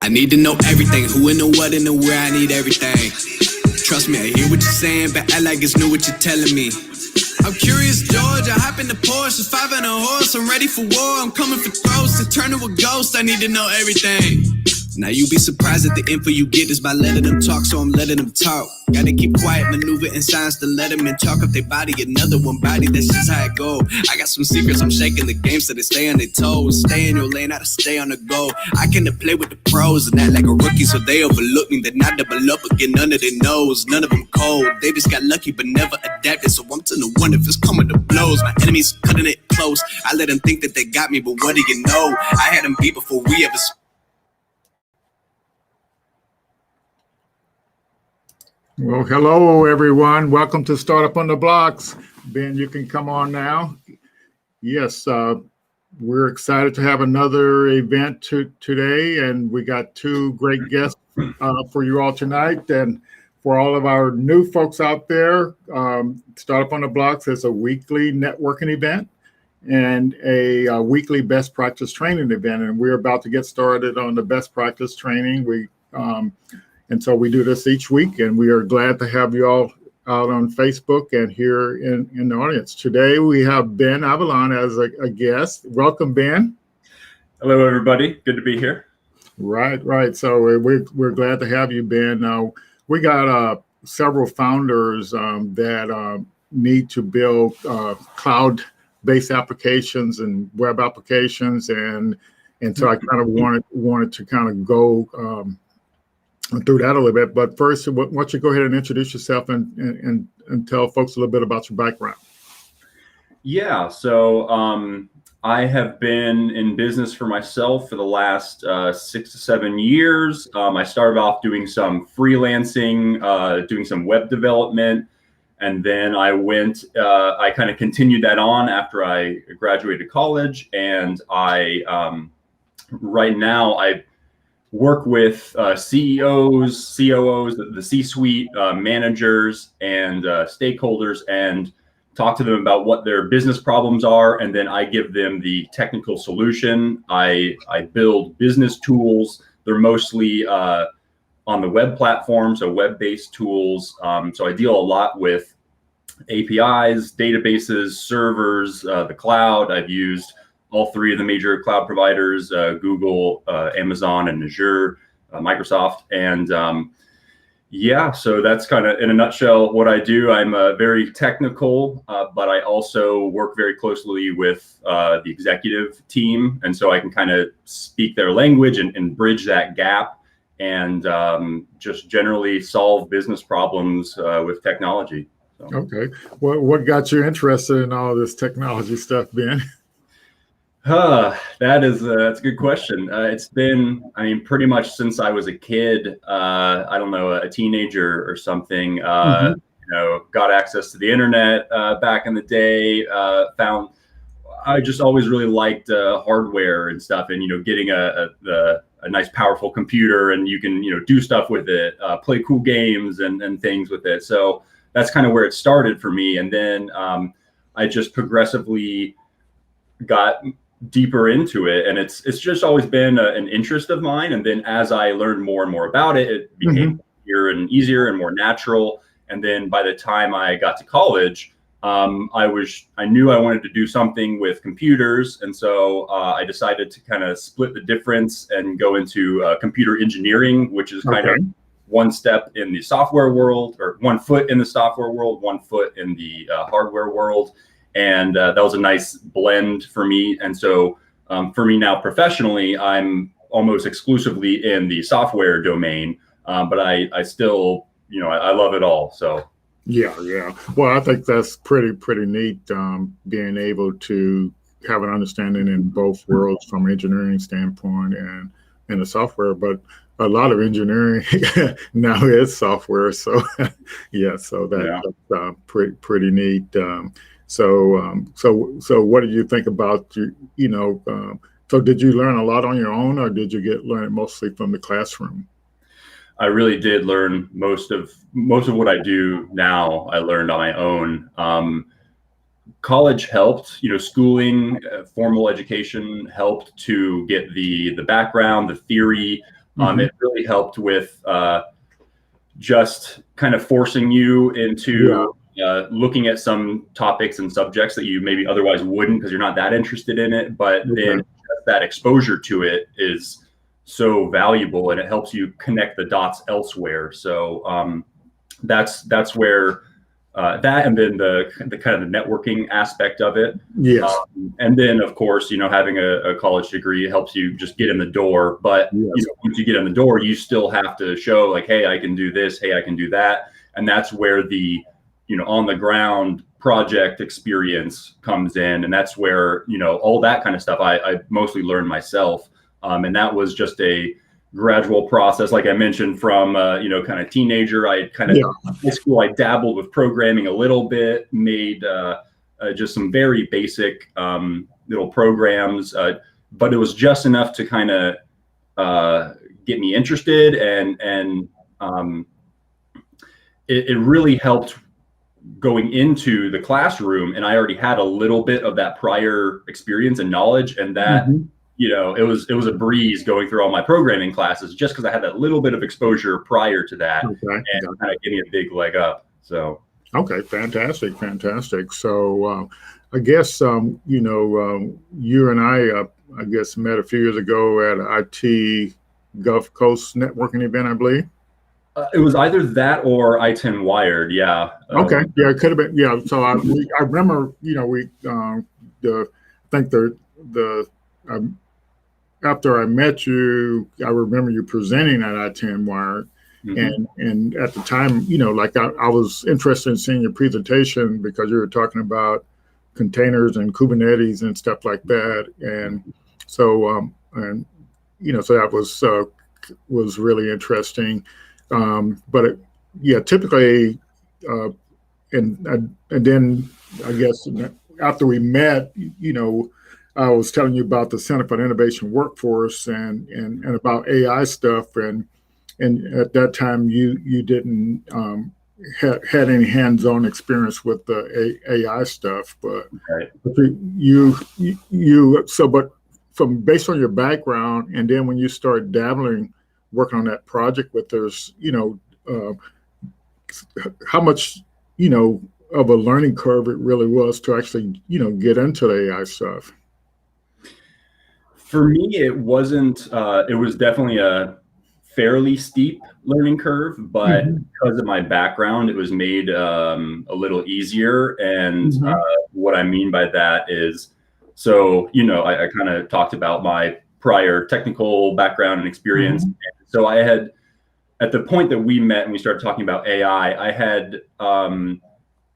I need to know everything, who and the what and the where, I need everything. Trust me, I hear what you're saying, but act like it's new what you're telling me. I'm curious, George, I hop in the Porsche, 5 and a horse, I'm ready for war, I'm coming for throats, to turn to a ghost, I need to know everything. Now you be surprised at the info you get is by letting them talk, so I'm letting them talk. Gotta keep quiet, maneuver in silence to let them in, talk up their body, another one body, that's just how it go. I got some secrets, I'm shaking the game so they stay on their toes. Stay in your lane, how to stay on the go. I can play with the pros and act like a rookie, so they overlook me. They're not double up again, none of their nose, none of them cold. They just got lucky but never adapted, so I'm to the one if it's coming to blows. My enemies cutting it close, I let them think that they got me, but what do you know? I had them beat before we ever Well, hello, everyone. Welcome to Startup on the Blocks. Ben, you can come on now. Yes, we're excited to have another event today, and we got two great guests for you all tonight. And for all of our new folks out there, Startup on the Blocks is a weekly networking event and a weekly best practice training event. And we're about to get started on the best practice training. And so we do this each week, and we are glad to have you all out on Facebook and here in the audience. Today, we have Ben Avalon as a guest. Welcome, Ben. Hello, everybody. Good to be here. Right. So we're glad to have you, Ben. Now, we got several founders that need to build cloud-based applications and web applications, and so I kind of wanted to kind of go through that a little bit. But first, why don't you go ahead and introduce yourself and tell folks a little bit about your background? Yeah, so I have been in business for myself for the last 6 to 7 years. I started off doing some freelancing, doing some web development, and then I kind of continued that on after I graduated college. And right now I work with CEOs, COOs, the C-suite, managers, and stakeholders, and talk to them about what their business problems are, and then I give them the technical solution. I build business tools. They're mostly on the web platform, so web-based tools. So I deal a lot with APIs, databases, servers, the cloud. I've used all three of the major cloud providers, Google, Amazon, and Azure, Microsoft. And so that's kind of in a nutshell what I do. I'm very technical, but I also work very closely with the executive team. And so I can kind of speak their language and bridge that gap and just generally solve business problems with technology. So. Okay. Well, what got you interested in all this technology stuff, Ben? That's a good question. It's been, pretty much since I was a kid, I don't know, a teenager or something, got access to the internet back in the day, I just always really liked hardware and stuff, and, getting a nice powerful computer, and you can, do stuff with it, play cool games and things with it. So that's kind of where it started for me. And then I just progressively got deeper into it, and it's just always been an interest of mine. And then as I learned more and more about it, it became easier and more natural. And then by the time I got to college, I knew I wanted to do something with computers, and so I decided to kind of split the difference and go into computer engineering, which is kind of one step in the software world, or 1 foot in the software world, 1 foot in the hardware world. And that was a nice blend for me. And so for me now professionally, I'm almost exclusively in the software domain, but I still, I love it all. So. Yeah. Well, I think that's pretty neat, being able to have an understanding in both worlds from an engineering standpoint and the software. But a lot of engineering now is software. So that's pretty neat. So what did you think about, so did you learn a lot on your own, or did you learn mostly from the classroom? I really did learn most of what I do now. I learned on my own. College helped, schooling, formal education helped to get the background, the theory, It really helped with just kind of forcing you into looking at some topics and subjects that you maybe otherwise wouldn't because you're not that interested in it. But then that exposure to it is so valuable, and it helps you connect the dots elsewhere. So that's where that, and then the kind of the networking aspect of it. Yes. And then, of course, having a college degree helps you just get in the door. But once you get in the door, you still have to show like, hey, I can do this. Hey, I can do that. And that's where the, on the ground project experience comes in. And that's where, all that kind of stuff I mostly learned myself. And that was just a gradual process. Like I mentioned, from, kind of teenager, I kind of high school, I dabbled with programming a little bit, made just some very basic little programs, but it was just enough to kind of get me interested. And it really helped going into the classroom. And I already had a little bit of that prior experience and knowledge, and that it was a breeze going through all my programming classes just because I had that little bit of exposure prior to that, and kind of gave me a big leg up. So okay, fantastic. So I guess you and I guess met a few years ago at an IT Gulf Coast networking event, I believe. It was either that or I-10 Wired. Yeah. Okay. Yeah, it could have been. Yeah. So I remember, after I met you, I remember you presenting at I-10 Wired. And at the time, I was interested in seeing your presentation because you were talking about containers and Kubernetes and stuff like that. And so, so that was really interesting. But typically, and then I guess after we met, I was telling you about the Center for Innovation Workforce and about AI stuff, and at that time you didn't had any hands-on experience with the AI stuff, but but from based on your background, and then when you start dabbling, working on that project with us, how much of a learning curve it really was to actually get into the AI stuff. For me, it wasn't. It was definitely a fairly steep learning curve, but because of my background, it was made a little easier. And what I mean by that is, so I kind of talked about my prior technical background and experience. And so I had, at the point that we met and we started talking about AI, I had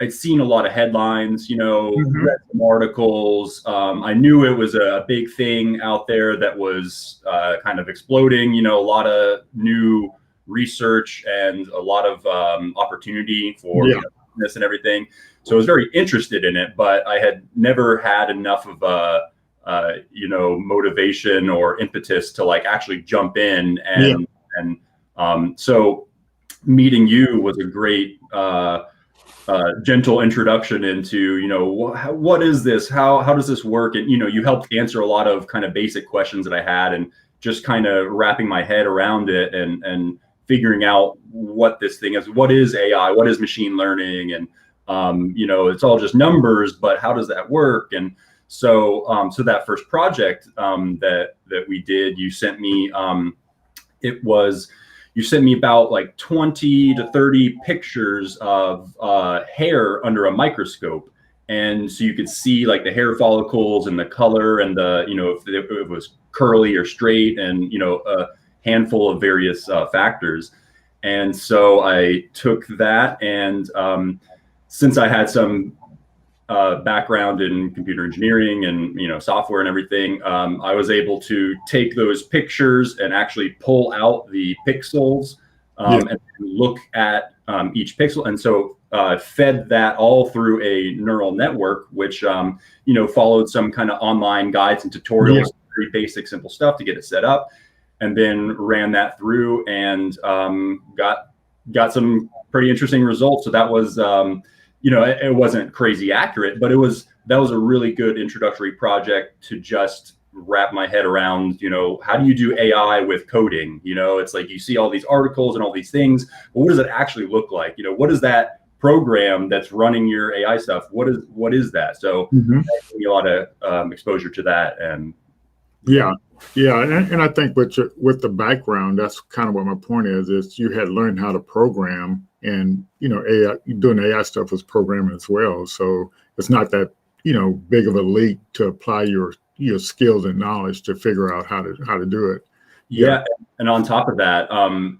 I'd seen a lot of headlines, read some articles. I knew it was a big thing out there that was kind of exploding, a lot of new research and a lot of opportunity for this and everything. So I was very interested in it, but I had never had enough of a, motivation or impetus to like actually jump in. And so meeting you was a great gentle introduction into, what is this? How does this work? And, you helped answer a lot of kind of basic questions that I had, and just kind of wrapping my head around it and figuring out what this thing is. What is AI? What is machine learning? And, it's all just numbers, but how does that work? And so, so that first project that we did, you sent me, you sent me about like 20 to 30 pictures of hair under a microscope. And so you could see like the hair follicles and the color and the, if it was curly or straight, and, a handful of various factors. And so I took that, and since I had some background in computer engineering and software and everything, I was able to take those pictures and actually pull out the pixels and look at each pixel, and so fed that all through a neural network, which followed some kind of online guides and tutorials, very basic, simple stuff to get it set up, and then ran that through and got some pretty interesting results. So that was it wasn't crazy accurate, but that was a really good introductory project to just wrap my head around, how do you do AI with coding? It's like you see all these articles and all these things, but what does it actually look like? What is that program that's running your AI stuff? What is that? So that gave me a lot of exposure to that. And yeah. And I think with the background, that's kind of what my point is you had learned how to program, and AI, doing AI stuff was programming as well. So it's not that big of a leap to apply your skills and knowledge to figure out how to do it. Yeah. And on top of that,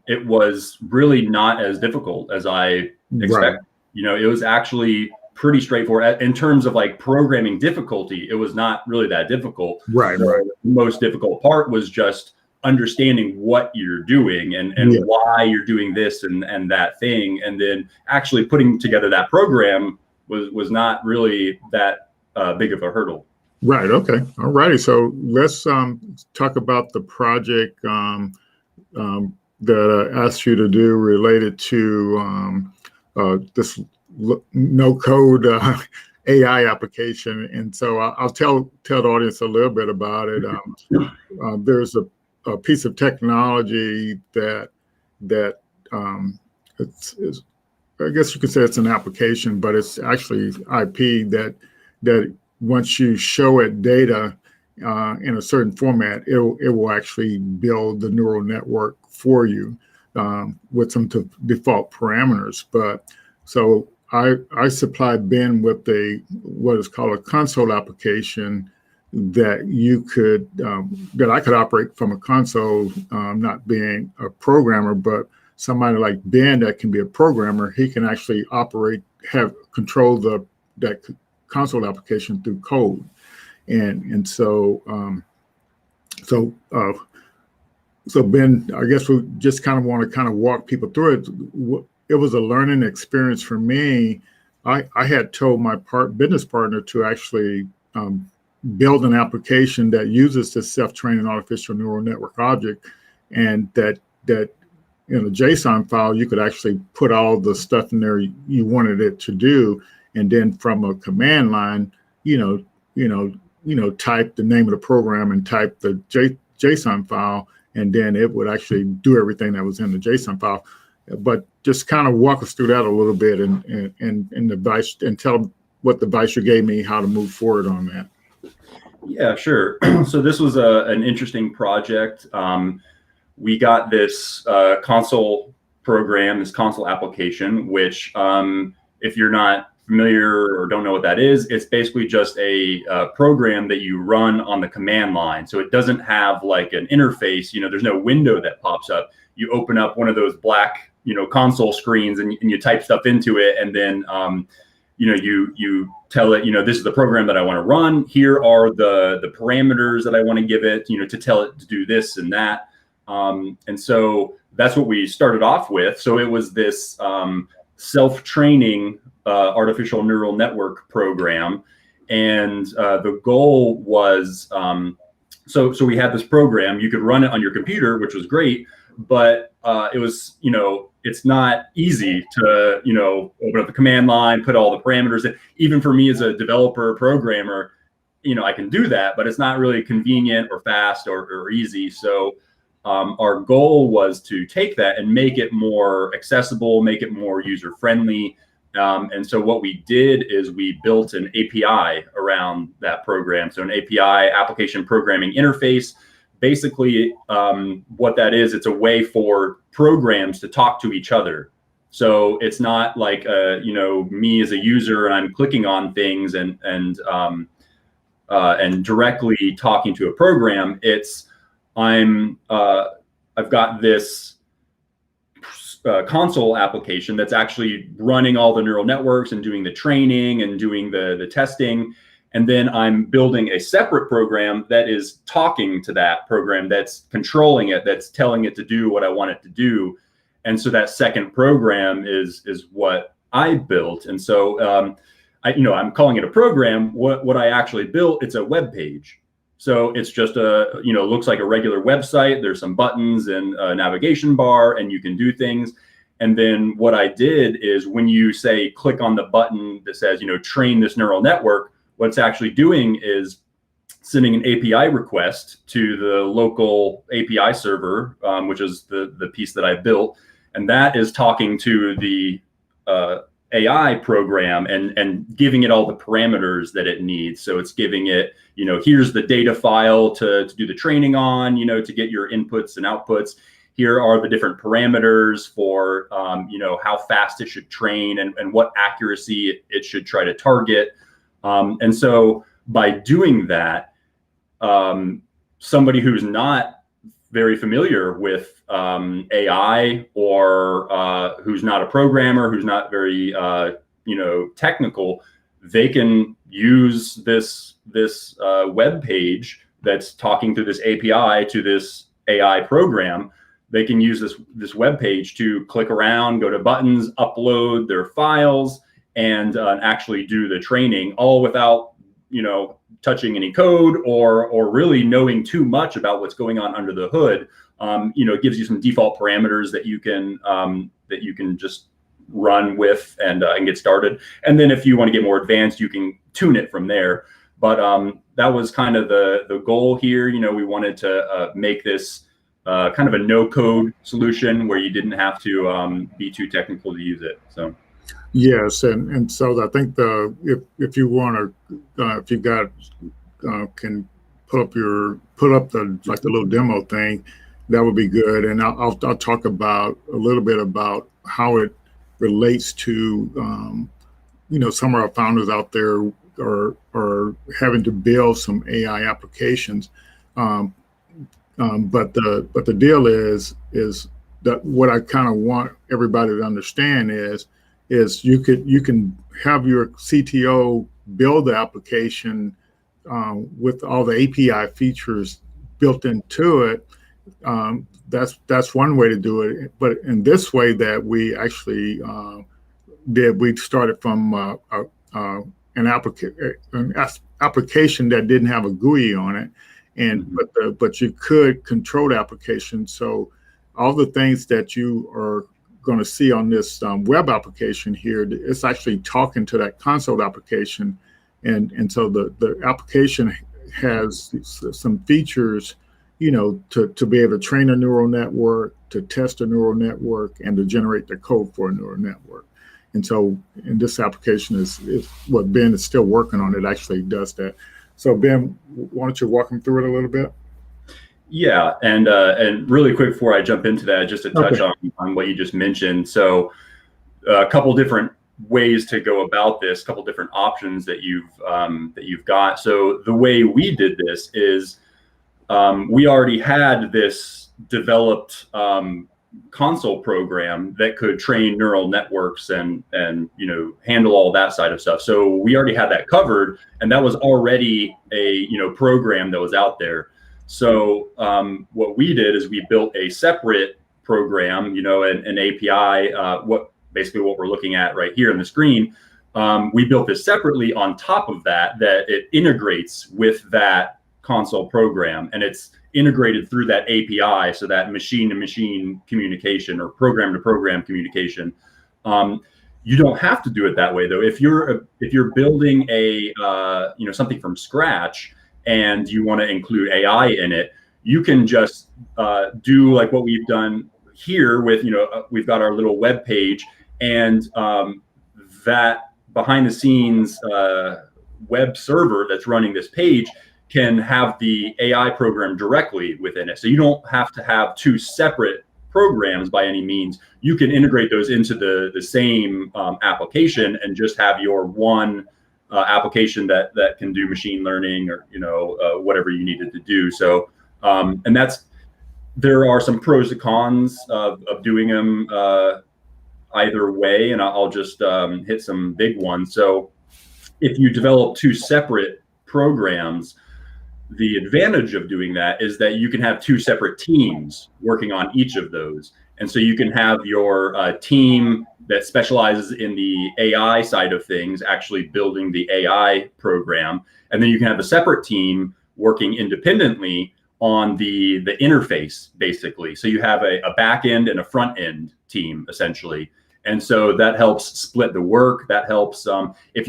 it was really not as difficult as I expected. Right. It was actually pretty straightforward in terms of like programming difficulty. It was not really that difficult. Right. The most difficult part was just understanding what you're doing and why you're doing this and that thing. And then actually putting together that program was not really that big of a hurdle. Right. Okay. All righty. So let's talk about the project that I asked you to do related to this no code AI application. And so I'll tell the audience a little bit about it. There's a piece of technology that it's I guess you could say it's an application, but it's actually IP that once you show it data in a certain format, it will actually build the neural network for you with some default parameters. But so I supplied Ben with what is called a console application that you could that I could operate from a console, not being a programmer, but somebody like Ben that can be a programmer. He can actually control that console application through code, and so Ben, I guess we just kind of want to walk people through it. It was a learning experience for me. I had told my business partner to actually build an application that uses this self-training artificial neural network object, and that in a JSON file you could actually put all the stuff in there you wanted it to do, and then from a command line, type the name of the program and type the JSON file, and then it would actually do everything that was in the JSON file. But just kind of walk us through that a little bit and advice, and tell them what the advice you gave me, how to move forward on that. Yeah, sure. So this was an interesting project. We got this console program, this console application, which if you're not familiar or don't know what that is, it's basically just a program that you run on the command line. So it doesn't have like an interface, there's no window that pops up. You open up one of those black, console screens and you type stuff into it. And then, you tell it, this is the program that I want to run. Here are the parameters that I want to give it, to tell it to do this and that. And so that's what we started off with. So it was this self-training artificial neural network program. And the goal was, so we had this program, you could run it on your computer, which was great, but it was, it's not easy to, open up the command line, put all the parameters in. Even for me as a developer programmer, I can do that, but it's not really convenient or fast or easy. So our goal was to take that and make it more accessible, make it more user-friendly. And so what we did is we built an API around that program. So an API, application programming interface. Basically, what that is, it's a way for programs to talk to each other. So it's not like me as a user and I'm clicking on things and directly talking to a program. It's I've got this console application that's actually running all the neural networks and doing the training and doing the testing. And then I'm building a separate program that is talking to that program, that's controlling it, that's telling it to do what I want it to do. And so that second program is what I built. And so I'm calling it a program. What I actually built, it's a web page. So it's just looks like a regular website. There's some buttons and a navigation bar, and you can do things. And then what I did is when you say, click on the button that says, train this neural network, what it's actually doing is sending an API request to the local API server, which is the piece that I built. And that is talking to the AI program and giving it all the parameters that it needs. So it's giving it, here's the data file to do the training on, to get your inputs and outputs. Here are the different parameters for, how fast it should train and what accuracy it should try to target. And so by doing that, somebody who's not very familiar with AI or who's not a programmer, who's not very technical, they can use this web page that's talking through this API to this AI program. They can use this web page to click around, go to buttons, upload their files, and actually do the training, all without touching any code or really knowing too much about what's going on under the hood. It gives you some default parameters that you can just run with and get started. And then if you want to get more advanced, you can tune it from there. But that was kind of the goal here. We wanted to make this kind of a no-code solution where you didn't have to be too technical to use it. So. Yes, and so I think if you want to, if you got can put up the little demo thing, that would be good. And I'll talk about a little bit about how it relates to some of our founders out there are having to build some AI applications. But the deal is that what I kind of want everybody to understand is you can have your CTO build the application with all the API features built into it. That's one way to do it. But in this way that we actually did, we started from an application that didn't have a GUI on it, but you could control the application. So all the things that you are going to see on this web application here, it's actually talking to that console application, and so the application has some features, to be able to train a neural network, to test a neural network, and to generate the code for a neural network. And so, in this application is what Ben is still working on. It actually does that. So Ben, why don't you walk them through it a little bit? Yeah, and really quick before I jump into that, just to touch on what you just mentioned. So a couple different ways to go about this, a couple different options that you've got. So the way we did this is we already had this developed console program that could train neural networks and handle all that side of stuff. So we already had that covered, and that was already a program that was out there. So what we did is we built a separate program, an API, what we're looking at right here on the screen. We built this separately on top of that it integrates with that console program, and it's integrated through that API, so that machine-to-machine communication or program-to-program communication. You don't have to do it that way, though. If you're building a something from scratch, and you want to include AI in it, you can just do like what we've done here with, we've got our little web page, and that behind the scenes web server that's running this page can have the AI program directly within it. So you don't have to have two separate programs by any means. You can integrate those into the same application and just have your one application that can do machine learning or whatever you needed to do. So and there are some pros and cons of doing them either way, and I'll just hit some big ones. So if you develop two separate programs, the advantage of doing that is that you can have two separate teams working on each of those. And so you can have your team that specializes in the AI side of things actually building the AI program. And then you can have a separate team working independently on the interface, basically. So you have a back end and a front end team, essentially. And so that helps split the work. That helps if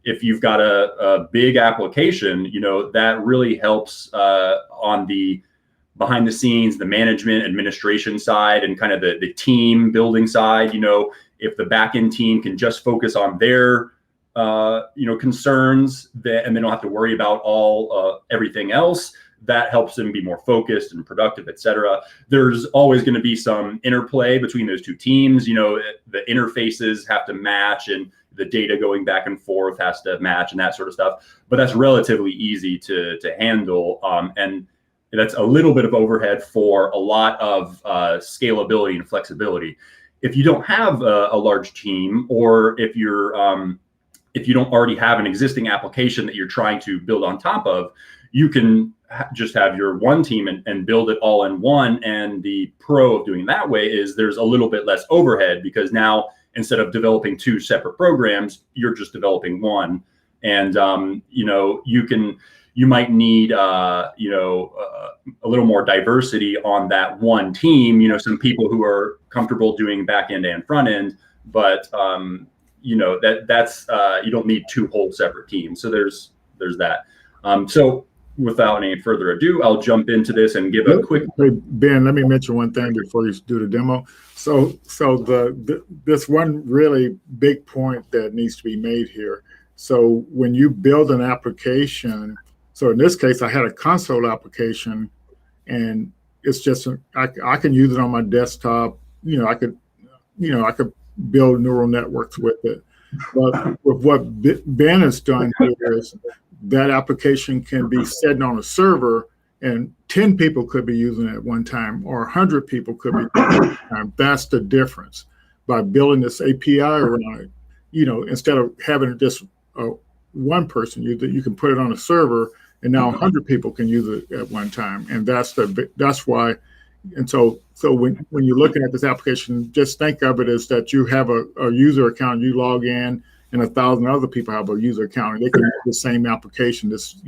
if you've got a big application, that really helps on the behind the scenes, the management administration side, and kind of the team building side. If the back end team can just focus on their concerns, and they don't have to worry about everything else, that helps them be more focused and productive, et cetera. There's always going to be some interplay between those two teams. The interfaces have to match, and the data going back and forth has to match, and that sort of stuff. But that's relatively easy to handle. And that's a little bit of overhead for a lot of scalability and flexibility. If you don't have a large team, or if you don't already have an existing application that you're trying to build on top of, you can just have your one team and build it all in one. And the pro of doing that way is there's a little bit less overhead, because now instead of developing two separate programs, you're just developing one. And you might need a little more diversity on that one team. Some people who are comfortable doing back end and front end, but that's you don't need two whole separate teams. So there's that. So without any further ado, I'll jump into this and give a quick. Hey, Ben, let me mention one thing before you do the demo. So this one really big point that needs to be made here. So when you build an application, so in this case, I had a console application, and it's just I can use it on my desktop. I could build neural networks with it. But with what Ben has done here is that application can be sitting on a server, and 10 people could be using it at one time, or 100 people could be using it at one time. That's the difference. By building this API around it, instead of having just one person use it, you can put it on a server, and now 100 people can use it at one time. And that's why. And so when you're looking at this application, just think of it as that you have a user account, you log in, and 1,000 other people have a user account, and they can use the same application, this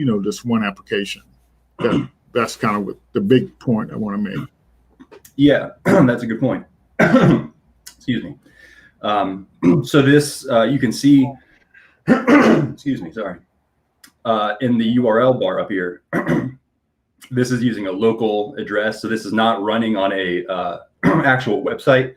one application. That's kind of the big point I want to make. Yeah, that's a good point. Excuse me. So this, you can see, excuse me, sorry, in the URL bar up here, this is using a local address. So this is not running on a actual website.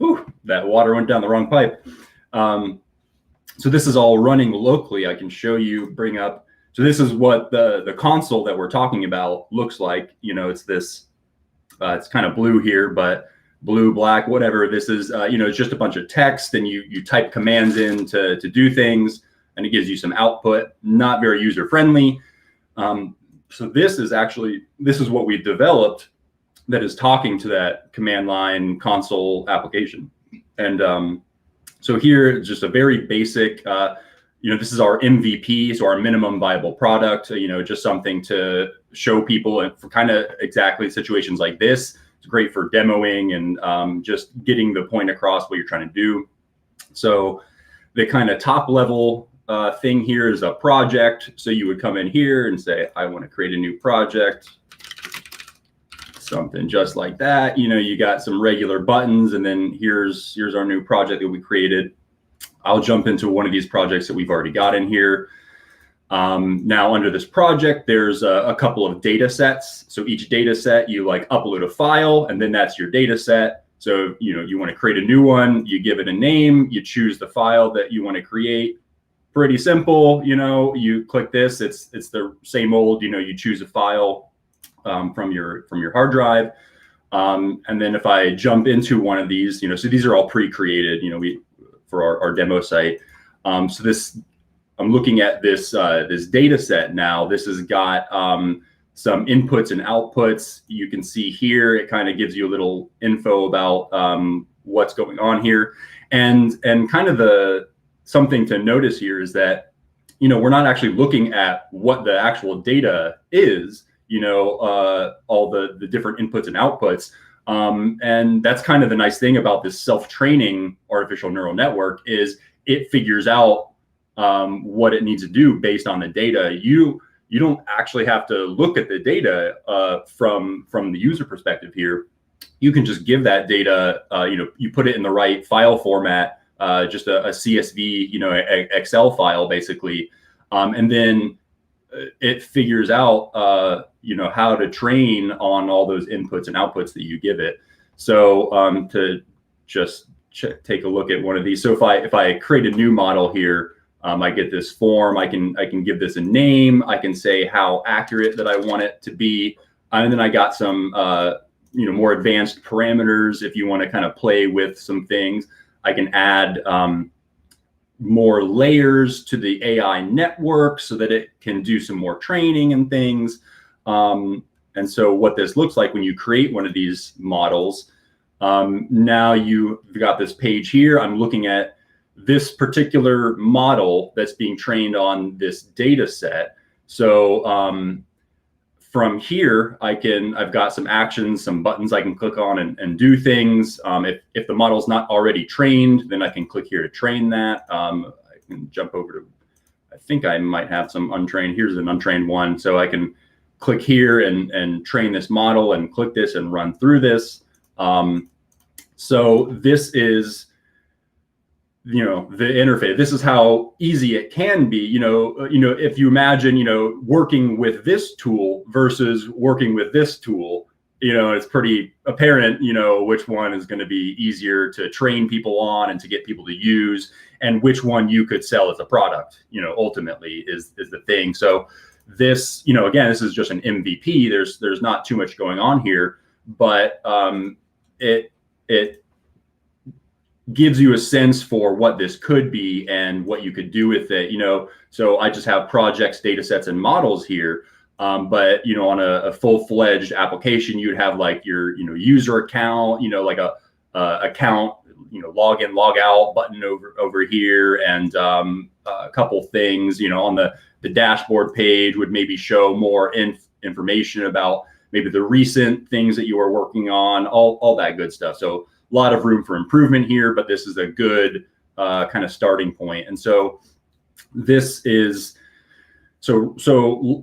Ooh, that water went down the wrong pipe. So this is all running locally. I can show you, bring up. So this is what the console that we're talking about looks like. It's this, it's kind of blue here, but blue, black, whatever. This is, it's just a bunch of text, and you type commands in to do things, and it gives you some output. Not very user friendly. So this is what we've developed that is talking to that command line console application. And so here it's just a very basic, this is our MVP, so our minimum viable product, just something to show people, and for kind of exactly situations like this. It's great for demoing and just getting the point across what you're trying to do. So the kind of top level thing here is a project. So you would come in here and say, I want to create a new project. Something just like that. You got some regular buttons, and then here's our new project that we created. I'll jump into one of these projects that we've already got in here. Now under this project, there's a couple of data sets. So each data set, you upload a file, and then that's your data set. So, you want to create a new one, you give it a name, you choose the file that you want to create. Pretty simple. You click this, it's the same old, you choose a file from your hard drive. And then if I jump into one of these, so these are all pre-created, for our demo site. So this, I'm looking at this data set now. This has got some inputs and outputs. You can see here, it kind of gives you a little info about what's going on here. And kind of something to notice here is that, we're not actually looking at what the actual data is, all the different inputs and outputs. And that's kind of the nice thing about this self-training artificial neural network is it figures out what it needs to do based on the data. You don't actually have to look at the data from the user perspective here. You can just give that data, you put it in the right file format just a CSV, Excel file basically. And then it figures out, how to train on all those inputs and outputs that you give it. So to just take a look at one of these. So if I create a new model here, I get this form. I can give this a name. I can say how accurate that I want it to be, and then I got some more advanced parameters. If you want to kind of play with some things, I can add more layers to the AI network so that it can do some more training and things. And so what this looks like when you create one of these models, now you've got this page here. I'm looking at this particular model that's being trained on this data set. So from here, I've got some actions, some buttons I can click on and do things. If the model's not already trained, then I can click here to train that. I can jump over to, I think I might have some untrained. Here's an untrained one. So I can click here and train this model and click this and run through this. So this is, the interface. This is how easy it can be. If you imagine, working with this tool versus working with this tool, it's pretty apparent, which one is going to be easier to train people on and to get people to use, and which one you could sell as a product, ultimately is the thing. So this, again, this is just an MVP. There's not too much going on here, but it gives you a sense for what this could be and what you could do with it. So I just have projects, data sets, and models here. But on a full-fledged application, you'd have like your user account, like a account, log in, log out button over here, and a couple things. On the dashboard page would maybe show more information about maybe the recent things that you are working on, all that good stuff. So a lot of room for improvement here, but this is a good kind of starting point. And so this is, so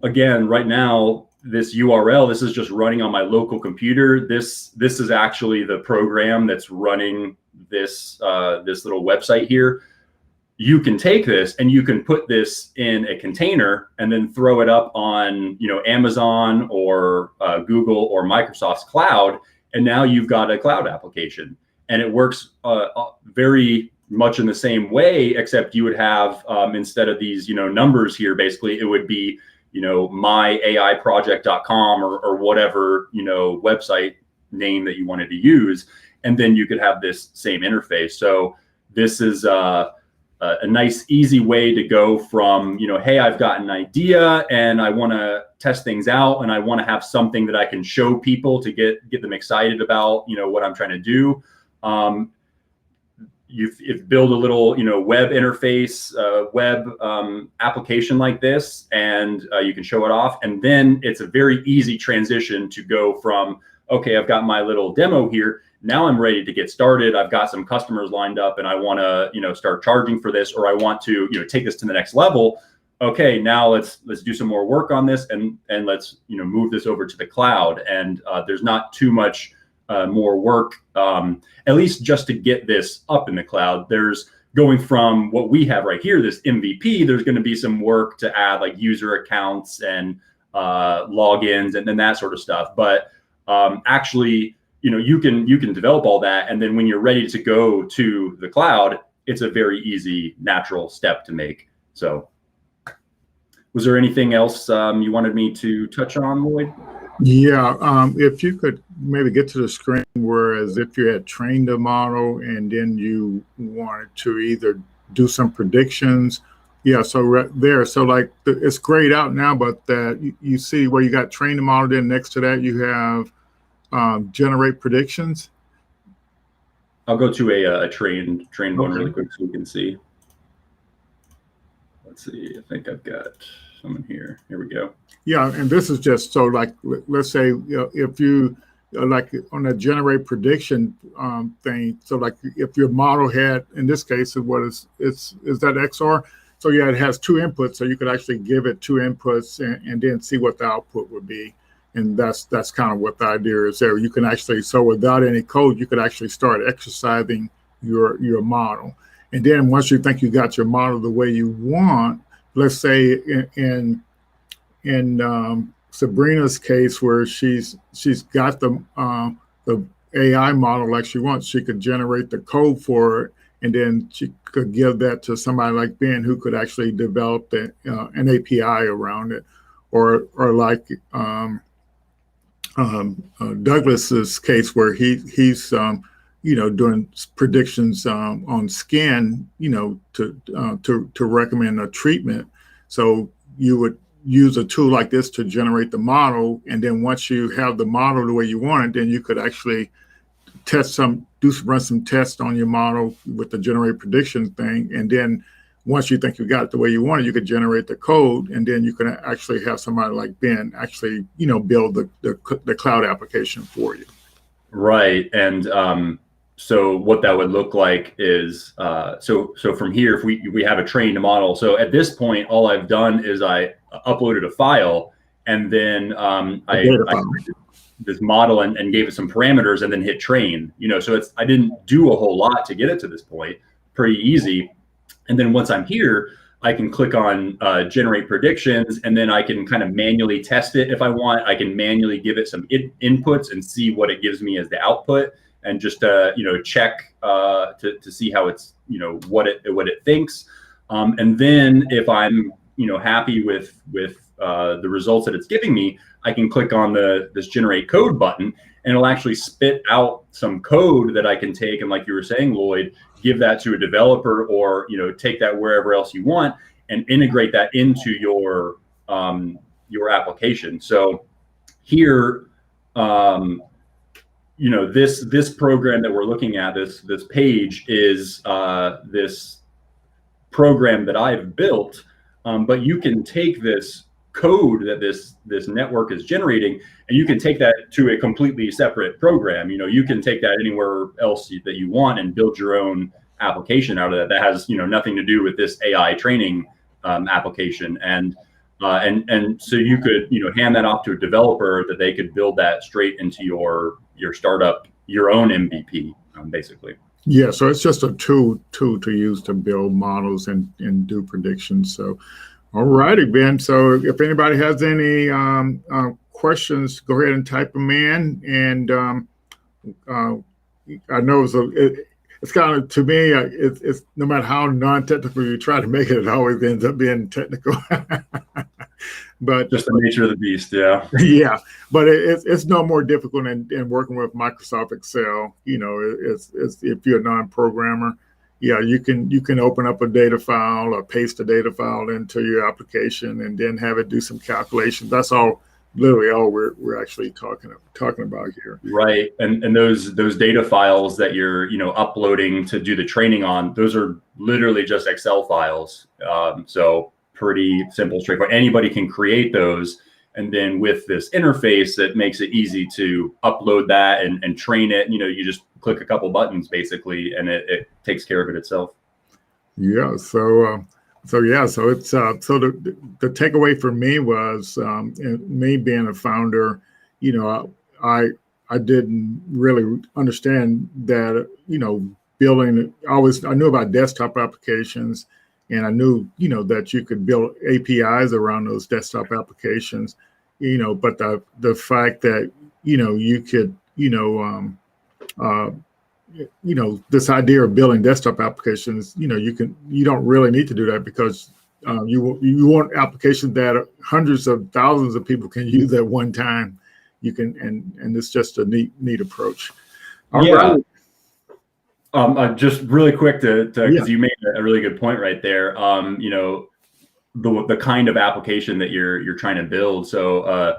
again, right now, this URL, this is just running on my local computer. This is actually the program that's running this little website here. You can take this and you can put this in a container and then throw it up on Amazon or Google or Microsoft's cloud. And now you've got a cloud application, and it works very much in the same way, except you would have, instead of these, numbers here, basically, it would be, myaiproject.com or whatever, website name that you wanted to use. And then you could have this same interface. So this is a nice, easy way to go from, hey, I've got an idea and I want to test things out and I want to have something that I can show people to get them excited about, what I'm trying to do. You've built a little, web interface, web application like this, and you can show it off. And then it's a very easy transition to go from, okay, I've got my little demo here. Now I'm ready to get started. I've got some customers lined up and I want to, start charging for this, or I want to, take this to the next level. Okay, now let's do some more work on this and let's, move this over to the cloud. And there's not too much more work, at least just to get this up in the cloud. There's going from what we have right here, this MVP, there's going to be some work to add like user accounts and logins and then that sort of stuff. But actually, you can develop all that. And then when you're ready to go to the cloud, it's a very easy, natural step to make. So was there anything else you wanted me to touch on, Lloyd? Yeah, if you could maybe get to the screen where as if you had trained a model and then you wanted to either do some predictions. Yeah, so right there, so like it's grayed out now, but that you see where you got trained the model, then next to that you have generate predictions. I'll go to a trained one really quick so we can see. Let's see, I think I've got someone here. Here we go. Yeah, and this is just so like, let's say if you like on a generate prediction thing. So like if your model had, in this case, is that XR? So yeah, it has two inputs. So you could actually give it two inputs and then see what the output would be. And that's kind of what the idea is there. You can actually, so without any code, you could actually start exercising your model. And then once you think you got your model the way you want, let's say in Sabrina's case, where she's got the AI model like she wants, she could generate the code for it, and then she could give that to somebody like Ben, who could actually develop an API around it, or like Douglas's case, where he's doing predictions on skin, to recommend a treatment. So you would use a tool like this to generate the model, and then once you have the model the way you want it, then you could actually run some tests on your model with the generate prediction thing, and then once you think you got it the way you want it, you could generate the code, and then you can actually have somebody like Ben actually build the cloud application for you. Right. And so what that would look like is so from here, if we have a trained model. So at this point, all I've done is I uploaded a file, and then I created this model and gave it some parameters, and then hit train. So I didn't do a whole lot to get it to this point. Pretty easy. And then once I'm here, I can click on generate predictions, and then I can kind of manually test it if I want. I can manually give it some inputs and see what it gives me as the output, and just check to see how it's what it thinks. And then if I'm happy with the results that it's giving me, I can click on this generate code button, and it'll actually spit out some code that I can take, and like you were saying, Lloyd, give that to a developer, or take that wherever else you want and integrate that into your application. So here, this program that we're looking at, this page is this program that I've built, but you can take this code that this network is generating, and you can take that to a completely separate program. You can take that anywhere else that you want and build your own application out of that has nothing to do with this AI training application. And so you could hand that off to a developer that they could build that straight into your startup, your own MVP, basically. Yeah, so it's just a tool to use to build models and do predictions. So, all righty, Ben. So if anybody has any questions, go ahead and type them in. And I know it's kind of, to me, it's no matter how non-technical you try to make it, it always ends up being technical. But just the nature of the beast, yeah. Yeah, but it's no more difficult than working with Microsoft Excel. It's if you're a non-programmer, yeah, you can open up a data file or paste a data file into your application and then have it do some calculations. That's literally all we're actually talking about here. Right, and those data files that you're uploading to do the training on, those are literally just Excel files. So pretty simple, straightforward. Anybody can create those, and then with this interface, it makes it easy to upload that and train it. You just click a couple buttons basically, and it takes care of it itself. Yeah. So it's so the takeaway for me was me being a founder. I didn't really understand that building. I knew about desktop applications, and I knew that you could build APIs around those desktop applications. But the fact that you could this idea of building desktop applications, you don't really need to do that, because you want applications that hundreds of thousands of people can use at one time. You can, and it's just a neat approach. All right. Just really quick because you made a really good point right there. The kind of application that you're trying to build. So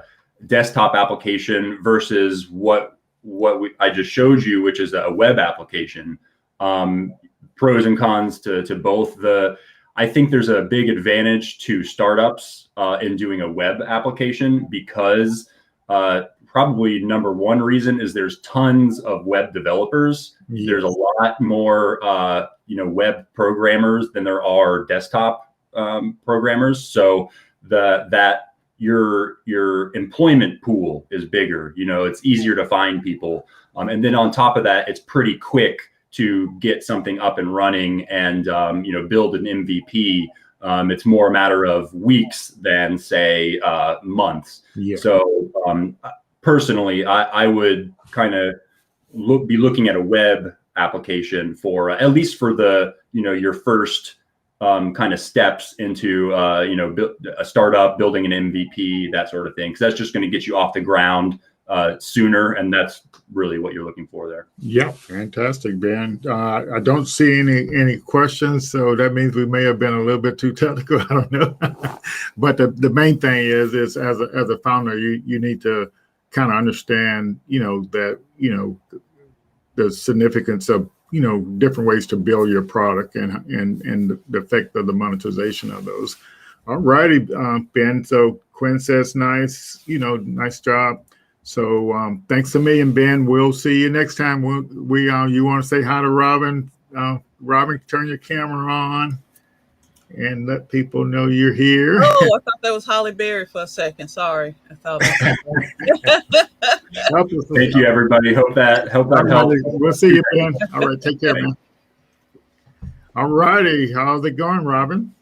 desktop application versus what I just showed you, which is a web application. Pros and cons to both. I think there's a big advantage to startups in doing a web application, because probably number one reason is there's tons of web developers. Yes. There's a lot more web programmers than there are desktop programmers. So your employment pool is bigger. It's easier to find people, and then on top of that, it's pretty quick to get something up and running and build an MVP. It's more a matter of weeks than say months. Yeah. So personally, I would kind of be looking at a web application for at least for the your first kind of steps into a startup, building an MVP, that sort of thing, because that's just going to get you off the ground sooner, and that's really what you're looking for there. Yeah, fantastic, Ben. I don't see any questions, so that means we may have been a little bit too technical. I don't know, but the main thing is as a founder, you need to kind of understand, that the significance of different ways to build your product and the effect of the monetization of those. All righty, Ben. So Quinn says nice, nice job. So thanks a million, Ben. We'll see you next time. You want to say hi to Robin? Robin, turn your camera on and let people know you're here. Oh, I thought that was Holly Berry for a second. Sorry, I thought. Thank you, everybody. Hope that helped. We'll see you, Ben. All right, take care, man. All righty, how's it going, Robin?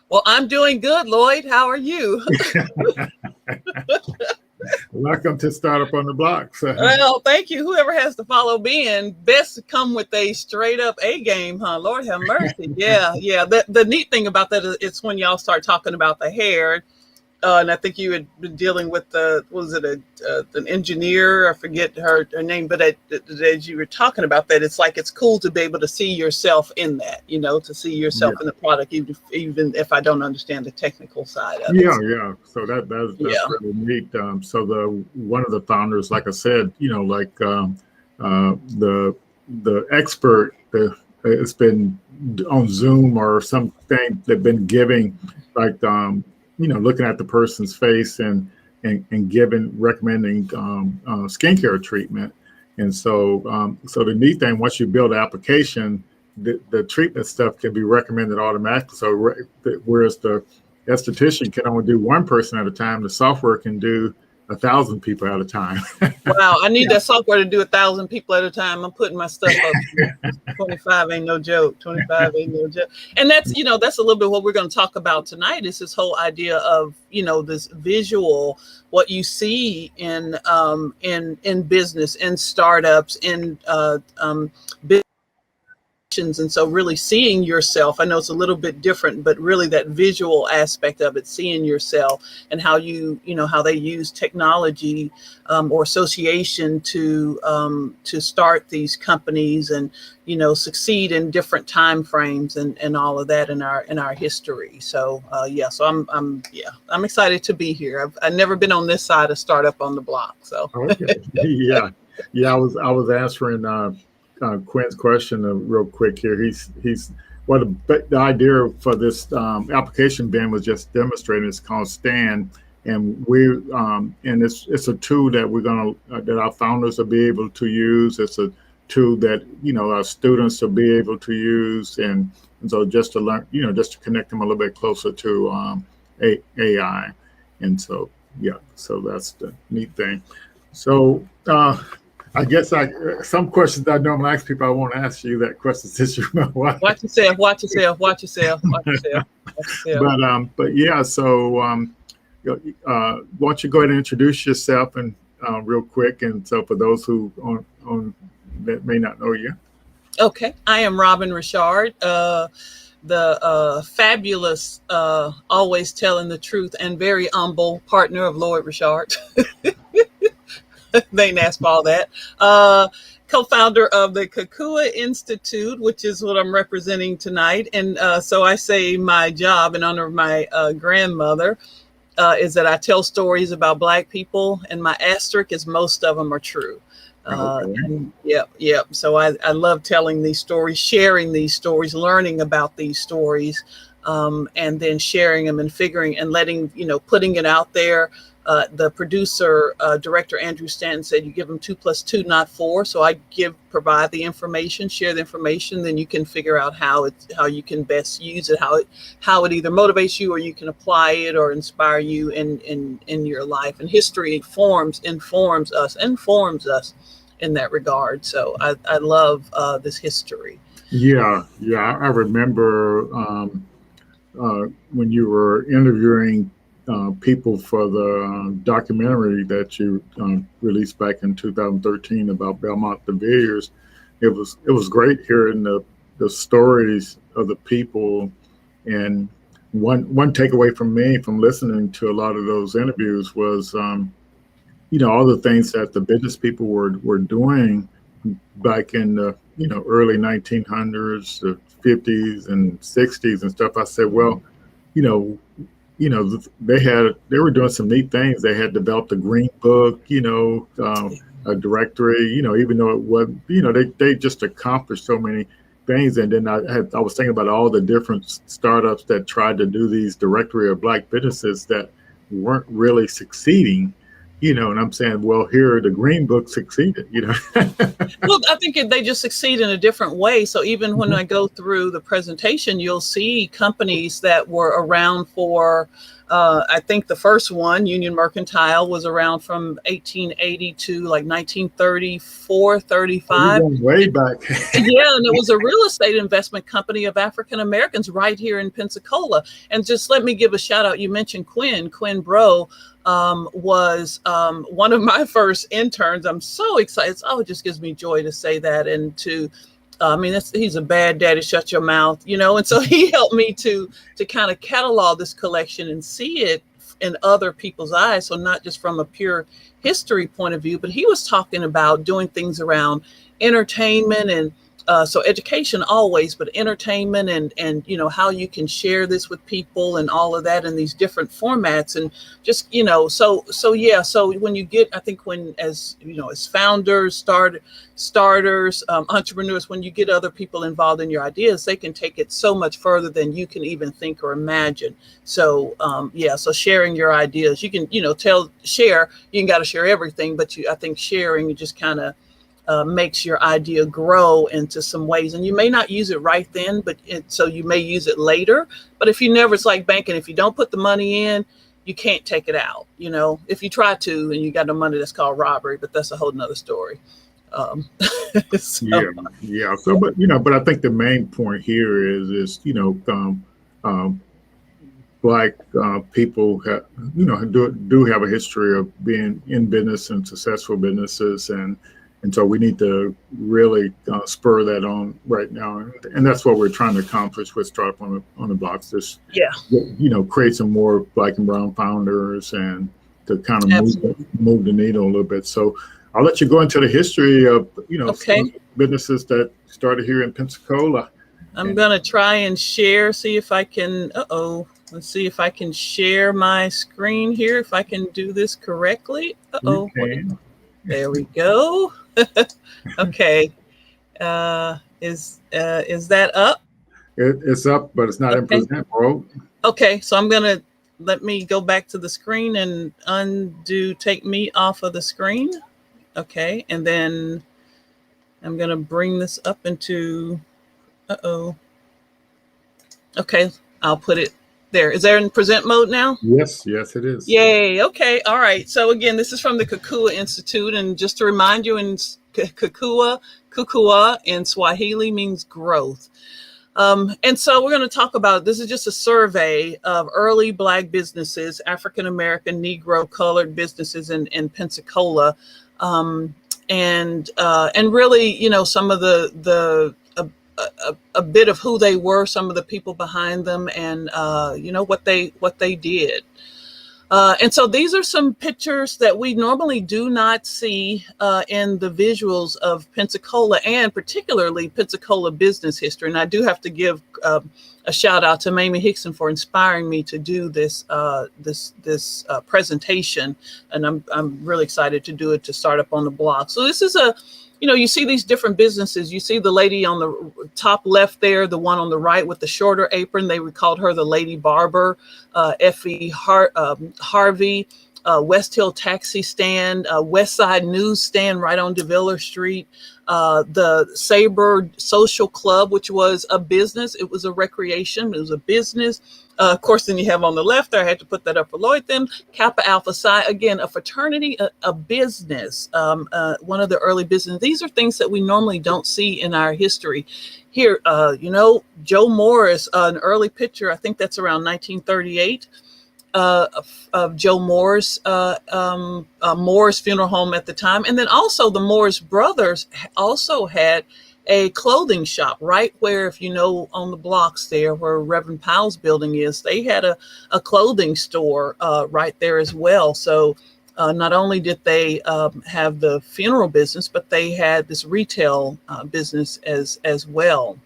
Well, I'm doing good, Lloyd. How are you? Welcome to Startup on the Blocks. Well, thank you. Whoever has to follow Ben, best to come with a straight up A game, huh? Lord have mercy. Yeah. The neat thing about that is it's when y'all start talking about the hair. And I think you had been dealing with an engineer? I forget her name, but as you were talking about that, it's like it's cool to be able to see yourself in that, to see yourself in the product, even if I don't understand the technical side of it. Yeah. So that's really neat. So one of the founders, like I said, the expert, it's been on Zoom or something, they've been giving like looking at the person's face and recommending skincare treatment. And so the neat thing, once you build an application, the treatment stuff can be recommended automatically. So whereas the esthetician can only do one person at a time, the software can do 1,000 people at a time. Wow, I need that software to do 1,000 people at a time. I'm putting my stuff up. 25 ain't no joke. 25 ain't no joke. And that's a little bit what we're going to talk about tonight, is this whole idea of, this visual, what you see in business, in startups, in business. And so really seeing yourself, I know it's a little bit different, but really that visual aspect of it, seeing yourself and how how they use technology or association to start these companies and, succeed in different time frames and all of that in our history. So, so I'm excited to be here. I've never been on this side of Startup on the Block. So, okay. Yeah. I was answering Quinn's question real quick here. The idea for this application Ben was just demonstrating. It's called Stand, and it's a tool that that our founders will be able to use. It's a tool that our students will be able to use, and so just to learn, just to connect them a little bit closer to AI, and so that's the neat thing. So. I guess some questions I normally ask people, I won't ask you that question since you're my wife. Watch yourself. But yeah, so why don't you go ahead and introduce yourself and real quick, and so for those who on that may not know you. Okay, I am Robin Richard, the fabulous, always telling the truth and very humble partner of Lloyd Richard. They ain't asked for all that. Co-founder of the Kukua Institute, which is what I'm representing tonight. And so I say my job in honor of my grandmother is that I tell stories about Black people, and my asterisk is most of them are true. Yep. So I love telling these stories, sharing these stories, learning about these stories, and then sharing them and figuring and letting, putting it out there. The producer, director Andrew Stanton said you give them 2 + 2, not 4. So I provide the information, share the information, then you can figure out how you can best use it, how it either motivates you or you can apply it or inspire you in your life. And history informs us. in that regard. So I love this history. Yeah, yeah. I remember when you were interviewing people for the documentary that you released back in 2013 about Belmont de Villiers. It was great hearing the stories of the people. And one takeaway from me from listening to a lot of those interviews was all the things that the business people were doing back in the early 1900s, the 50s and 60s and stuff. I said, well, you know, they were doing some neat things. They had developed a green book, a directory, even though it was, they just accomplished so many things. And then I was thinking about all the different startups that tried to do these directory of Black businesses that weren't really succeeding. And I'm saying, well, here the Green Book succeeded. Well, I think they just succeed in a different way. So even when I go through the presentation, you'll see companies that were around for, I think the first one, Union Mercantile, was around from 1880 to like 1934, 35. Way back. Yeah, and it was a real estate investment company of African Americans right here in Pensacola. And just let me give a shout out. You mentioned Quinn Bro. Was one of my first interns. I'm so excited. It just gives me joy to say that. And he's a bad daddy, shut your mouth, and so he helped me to kind of catalog this collection and see it in other people's eyes. So not just from a pure history point of view, but he was talking about doing things around entertainment and so education always, but entertainment and how you can share this with people and all of that in these different formats and just so when you get, I think as founders, starters, entrepreneurs, when you get other people involved in your ideas, they can take it so much further than you can even think or imagine. So so sharing your ideas, you can share. You ain't got to share everything, but I think sharing just kind of makes your idea grow into some ways. And you may not use it right then, so you may use it later. But if you never, it's like banking. If you don't put the money in, you can't take it out. If you try to and you got no money, that's called robbery. But that's a whole nother story. Yeah. So, but I think the main point here is Black people do have a history of being in business and successful businesses, and so we need to really spur that on right now, and that's what we're trying to accomplish with Startup on the Blocks. Just create some more Black and brown founders and to kind of move the needle a little bit. So I'll let you go into the history of businesses that started here in Pensacola. I'm gonna try and share. See if I can. Let's see if I can share my screen here. If I can do this correctly. There we go. Okay. Is that up? It's up, but it's not in present mode. Okay, so let me go back to the screen and take me off of the screen. Okay, and then I'm gonna bring this up into, okay, I'll put it there. Is there in present mode now? Yes, it is. Yay. Okay. All right. So again, this is from the Kukua Institute. And just to remind you, in Kukua in Swahili means growth. And so we're going to talk about, this is just a survey of early Black businesses, African-American, Negro, colored businesses in Pensacola. And really, some of a bit of who they were, some of the people behind them, and what they did. And so these are some pictures that we normally do not see in the visuals of Pensacola, and particularly Pensacola business history. And I do have to give a shout out to Mamie Hickson for inspiring me to do this presentation. And I'm really excited to do it to Start Up on the Block. So this is you see these different businesses. You see the lady on the top left there, the one on the right with the shorter apron. They called her the Lady Barber. Effie Harvey, West Hill Taxi Stand, West Side News Stand right on DeViller Street, the Sabre Social Club, which was a business. It was a recreation. It was a business. Of course, then you have on the left there, I had to put that up for Loyalty, Kappa Alpha Psi, again, a fraternity, a business, one of the early business. These are things that we normally don't see in our history. Here, Joe Morris, an early picture, I think that's around 1938, of Joe Morris, Morris Funeral Home at the time. And then also the Morris brothers also had a clothing shop right where, if you know, on the blocks there where Reverend Powell's building is, they had a clothing store right there as well. So not only did they have the funeral business, but they had this retail business as well.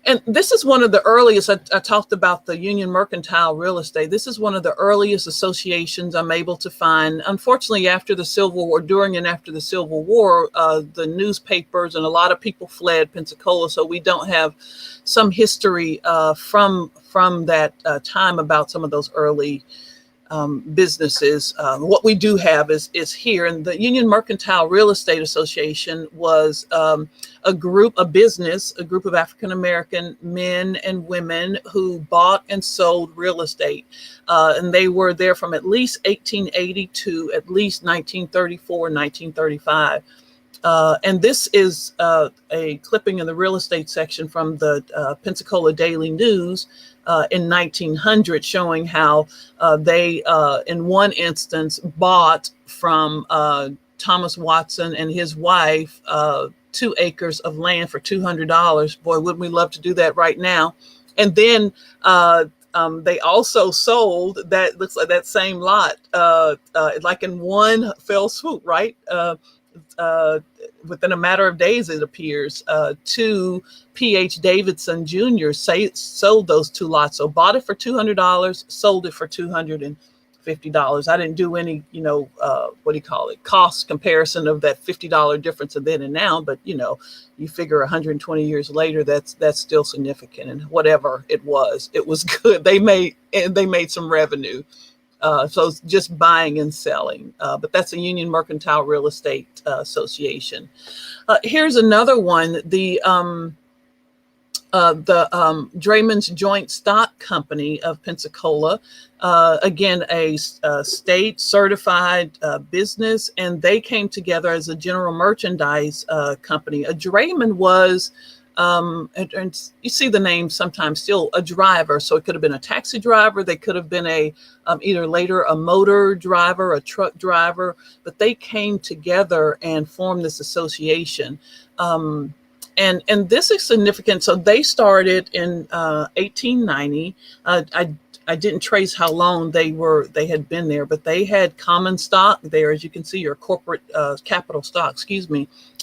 And this is one of the earliest, I talked about the Union Mercantile Real Estate. This is one of the earliest associations I'm able to find. Unfortunately, after the Civil War, during and after the Civil War, the newspapers and a lot of people fled Pensacola. So we don't have some history from that time about some of those early businesses. What we do have is here, and the Union Mercantile Real Estate Association was a group of African American men and women who bought and sold real estate, and they were there from at least 1880 to at least 1934, 1935. And this is a clipping in the real estate section from the Pensacola Daily News in 1900, showing how they, in one instance, bought from Thomas Watson and his wife 2 acres of land for $200. Boy, wouldn't we love to do that right now? And then they also sold that, looks like that same lot, like in one fell swoop, right? Within a matter of days, it appears, to P.H. Davidson Jr. sold those 2 lots. So bought it for $200, sold it for $250. I didn't do any, cost comparison of that $50 difference of then and now. But, you figure 120 years later, that's still significant. And whatever it was good. They made some revenue. So it's just buying and selling, but that's a Union Mercantile Real Estate Association. Here's another one, the Draymond's Joint Stock Company of Pensacola, again, a state certified business, and they came together as a general merchandise company. A Draymond was, and you see the name sometimes still, a driver. So it could have been a taxi driver. They could have been either later a motor driver, a truck driver, but they came together and formed this association. And this is significant. So they started in 1890. I didn't trace how long they had been there, but they had common stock there, as you can see, or corporate capital stock,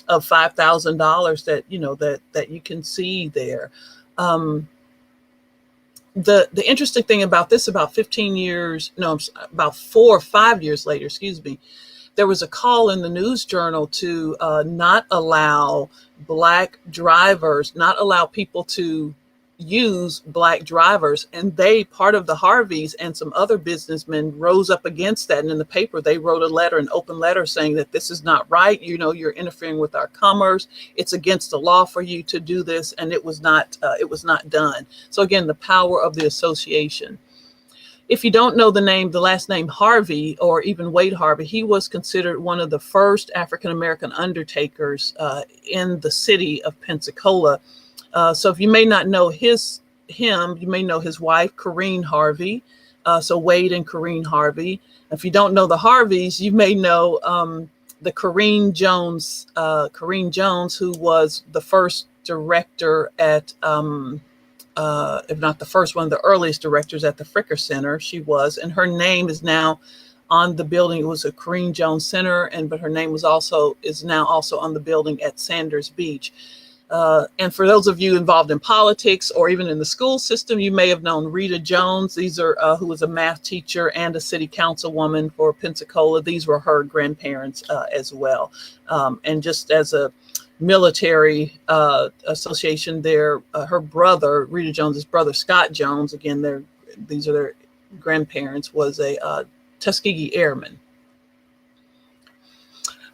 of $5,000 that you can see there. The interesting thing about this, about 4 or 5 years later, there was a call in the News Journal to not allow Black drivers, not allow people to use Black drivers. And part of the Harveys and some other businessmen rose up against that. And in the paper, they wrote an open letter saying that this is not right. You're interfering with our commerce. It's against the law for you to do this. And it was not done. So again, the power of the association. If you don't know the last name Harvey, or even Wade Harvey, he was considered one of the first African-American undertakers in the city of Pensacola. So if you may not know him, you may know his wife, Corrine Harvey. So Wade and Corrine Harvey. If you don't know the Harveys, you may know the Corrine Jones, who was the first director at, if not the first one, the earliest directors at the Fricker Center. She was, and her name is now on the building. It was a Corrine Jones Center, but her name is now also on the building at Sanders Beach. And for those of you involved in politics or even in the school system, you may have known Rita Jones. These are who was a math teacher and a city councilwoman for Pensacola. These were her grandparents as well. And just as a military association there, her brother, Rita Jones's brother, Scott Jones, again, these are their grandparents, was a Tuskegee Airman.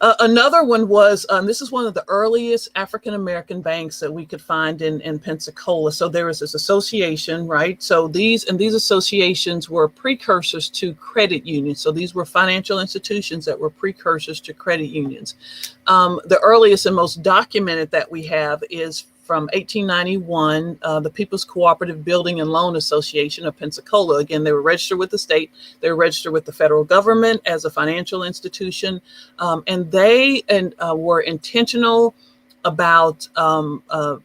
Another one was, this is one of the earliest African-American banks that we could find in Pensacola. So there was this association, right? So these associations were precursors to credit unions. So these were financial institutions that were precursors to credit unions. The earliest and most documented that we have is from 1891, the People's Cooperative Building and Loan Association of Pensacola. Again, they were registered with the state. They were registered with the federal government as a financial institution. And they were intentional about the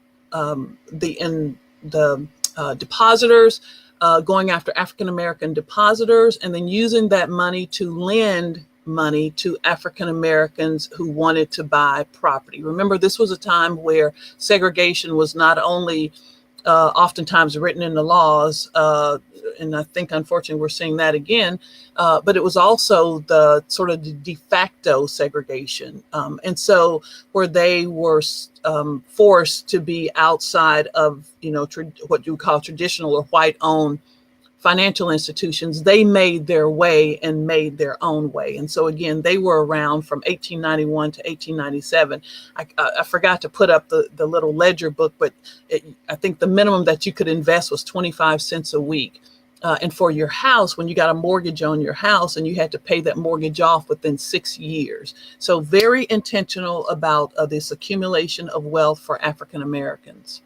depositors, going after African-American depositors, and then using that money to lend money to African Americans who wanted to buy property. Remember, this was a time where segregation was not only oftentimes written in the laws, and I think unfortunately we're seeing that again, but it was also the sort of the de facto segregation. And so where they were forced to be outside of, what you call traditional or white-owned financial institutions, they made their way and made their own way. And so again, they were around from 1891 to 1897. I forgot to put up the little ledger book, but I think the minimum that you could invest was 25 cents a week. And for your house, when you got a mortgage on your house and you had to pay that mortgage off within 6 years. So very intentional about this accumulation of wealth for African Americans.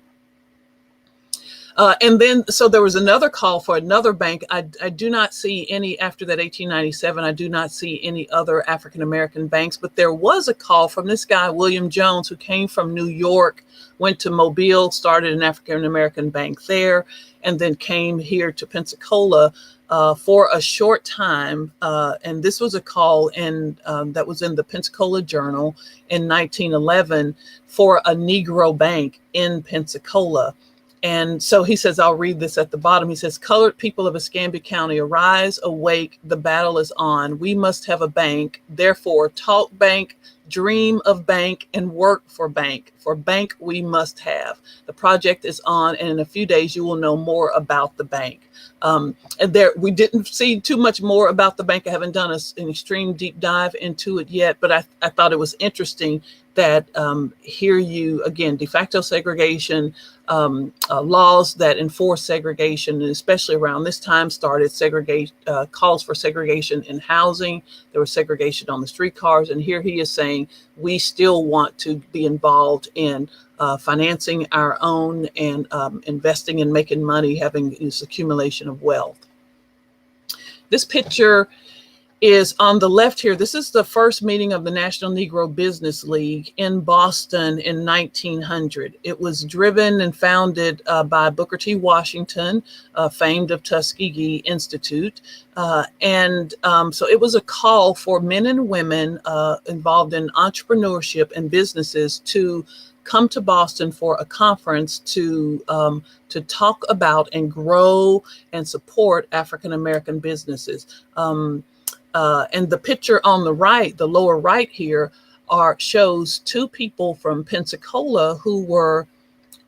And then, so there was another call for another bank. I do not see any after that 1897. I do not see any other African-American banks, but there was a call from this guy, William Jones, who came from New York, went to Mobile, started an African-American bank there, and then came here to Pensacola for a short time. And this was a call that was in the Pensacola Journal in 1911 for a Negro bank in Pensacola. And so he says, I'll read this at the bottom. He says, "Colored people of Escambia County, arise, awake, the battle is on. We must have a bank. Therefore, talk bank, dream of bank, and work for bank. For bank we must have. The project is on, and in a few days you will know more about the bank." And there, we didn't see too much more about the bank. I haven't done an extreme deep dive into it yet, but I thought it was interesting that here you, again, de facto segregation, laws that enforce segregation, and especially around this time started segregation, calls for segregation in housing. There was segregation on the streetcars. And here he is saying, we still want to be involved in financing our own and investing and making money, having this accumulation of wealth. This picture is on the left here. This is the first meeting of the National Negro Business League in Boston in 1900. It was driven and founded by Booker T. Washington, famed of Tuskegee Institute. So it was a call for men and women involved in entrepreneurship and businesses to come to Boston for a conference to talk about and grow and support African-American businesses. And the picture on the right, the lower right here, shows two people from Pensacola who were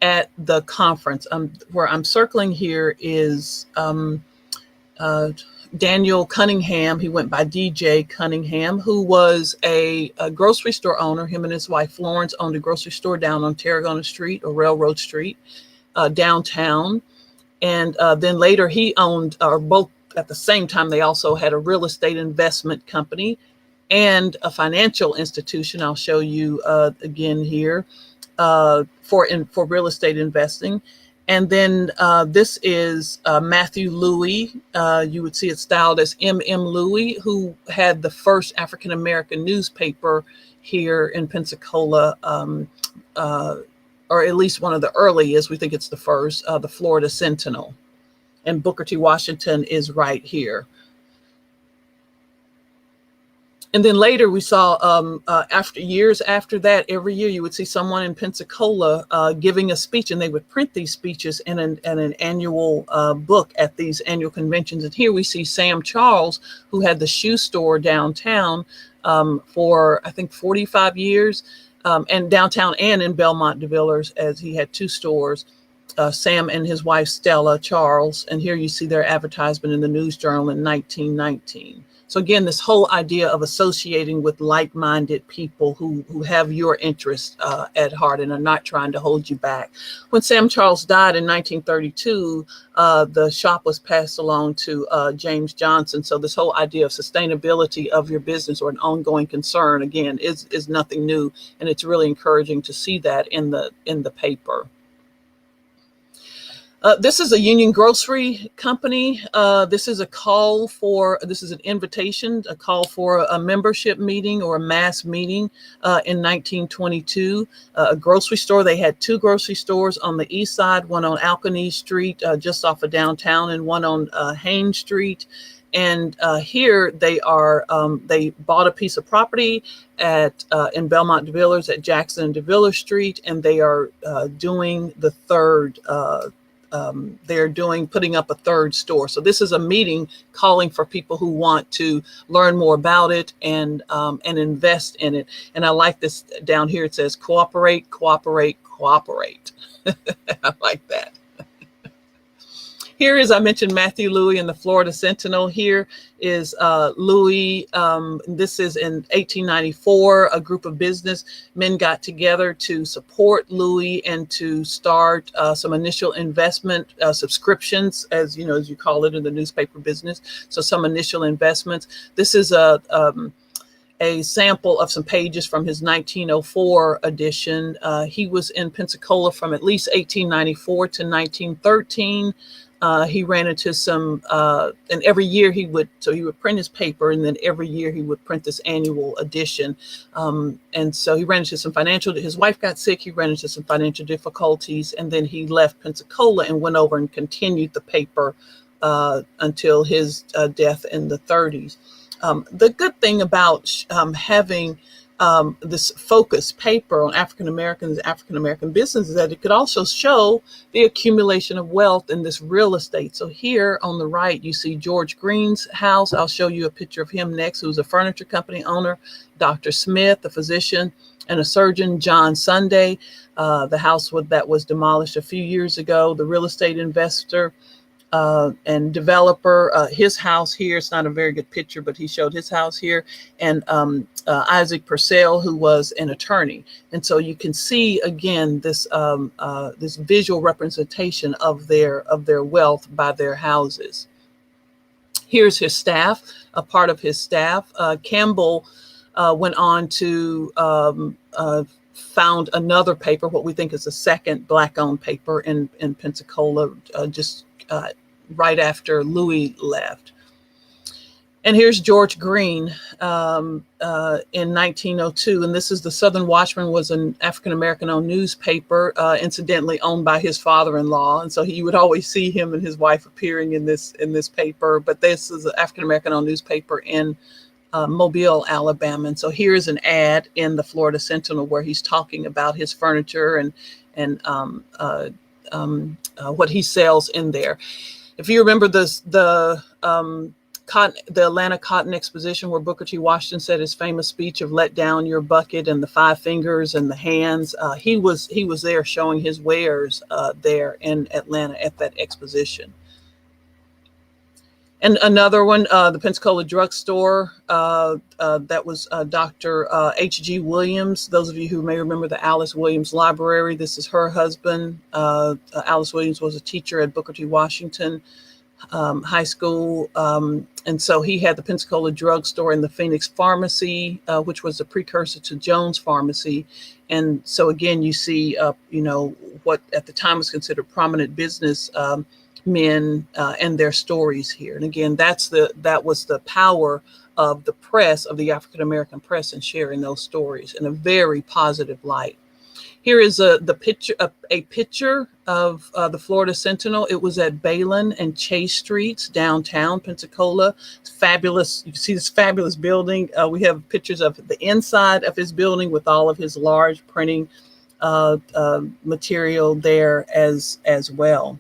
at the conference. Where I'm circling here is Daniel Cunningham. He went by DJ Cunningham, who was a grocery store owner. Him and his wife Florence owned a grocery store down on Tarragona Street or Railroad Street, downtown. And then later he owned, or both at the same time, they also had a real estate investment company and a financial institution. I'll show you again here for real estate investing. And then this is Matthew Louis. You would see it styled as M.M. Louis, who had the first African-American newspaper here in Pensacola, or at least one of the earliest. We think it's the first, the Florida Sentinel. And Booker T. Washington is right here. And then later we saw, years after that, every year you would see someone in Pensacola giving a speech, and they would print these speeches in an annual book at these annual conventions. And here we see Sam Charles, who had the shoe store downtown for, I think, 45 years, and downtown and in Belmont de Villers, as he had two stores. Sam and his wife Stella Charles, and here you see their advertisement in the News Journal in 1919. So again, this whole idea of associating with like-minded people who have your interest at heart and are not trying to hold you back. When Sam Charles died in 1932, the shop was passed along to James Johnson. So this whole idea of sustainability of your business or an ongoing concern, again, is nothing new, and it's really encouraging to see that in the paper. This is a Union Grocery Company. This is an invitation, a call for a membership meeting or a mass meeting in 1922. A grocery store. They had two grocery stores on the east side, one on Alkanee Street, just off of downtown, and one on Haynes Street. And here they bought a piece of property in Belmont DeVillers at Jackson and DeVillers Street, and they are doing the third. Putting up a third store. So this is a meeting calling for people who want to learn more about it and invest in it. And I like this down here. It says cooperate, cooperate, cooperate. I like that. Here is, I mentioned Matthew Louis and the Florida Sentinel. Here is Louis. This is in 1894. A group of businessmen got together to support Louis and to start some initial investment subscriptions, as you call it in the newspaper business. So some initial investments. This is a sample of some pages from his 1904 edition. He was in Pensacola from at least 1894 to 1913. He ran into some, and every year he would print his paper, and then every year he would print this annual edition. And so he ran into his wife got sick, he ran into some financial difficulties, and then he left Pensacola and went over and continued the paper until his death in the 30s. The good thing about having this focused paper on African American business is that it could also show the accumulation of wealth in this real estate. So here on the right, you see George Green's house. I'll show you a picture of him next, who's a furniture company owner. Dr. Smith, a physician and a surgeon. John Sunday, the house that was demolished a few years ago. The real estate investor and developer, his house here. It's not a very good picture, but he showed his house here. And Isaac Purcell, who was an attorney. And so you can see again this this visual representation of their wealth by their houses. Here's his staff, a part of his staff. Campbell went on to found another paper, what we think is the second Black-owned paper in Pensacola, right after Louis left. And here's George Green in 1902. And this is the Southern Watchman, was an African-American owned newspaper, incidentally owned by his father-in-law. And so you would always see him and his wife appearing in this paper. But this is an African-American owned newspaper in Mobile, Alabama. And so here's an ad in the Florida Sentinel where he's talking about his furniture and what he sells in there. If you remember the Atlanta Cotton Exposition, where Booker T. Washington said his famous speech of "Let down your bucket" and the 5 fingers and the hands, he was there showing his wares there in Atlanta at that exposition. And another one, the Pensacola Drugstore, that was Dr. H.G. Williams. Those of you who may remember the Alice Williams Library, this is her husband. Alice Williams was a teacher at Booker T. Washington High School. And so he had the Pensacola Drugstore and the Phoenix Pharmacy, which was a precursor to Jones Pharmacy. And so again, you see, what at the time was considered prominent business men and their stories here. And again, that was the power of the press, of the African American press, in sharing those stories in a very positive light. Here is a picture of the Florida Sentinel. It was at Balin and Chase Streets, downtown Pensacola. It's fabulous. You can see this fabulous building. We have pictures of the inside of his building with all of his large printing material there as well.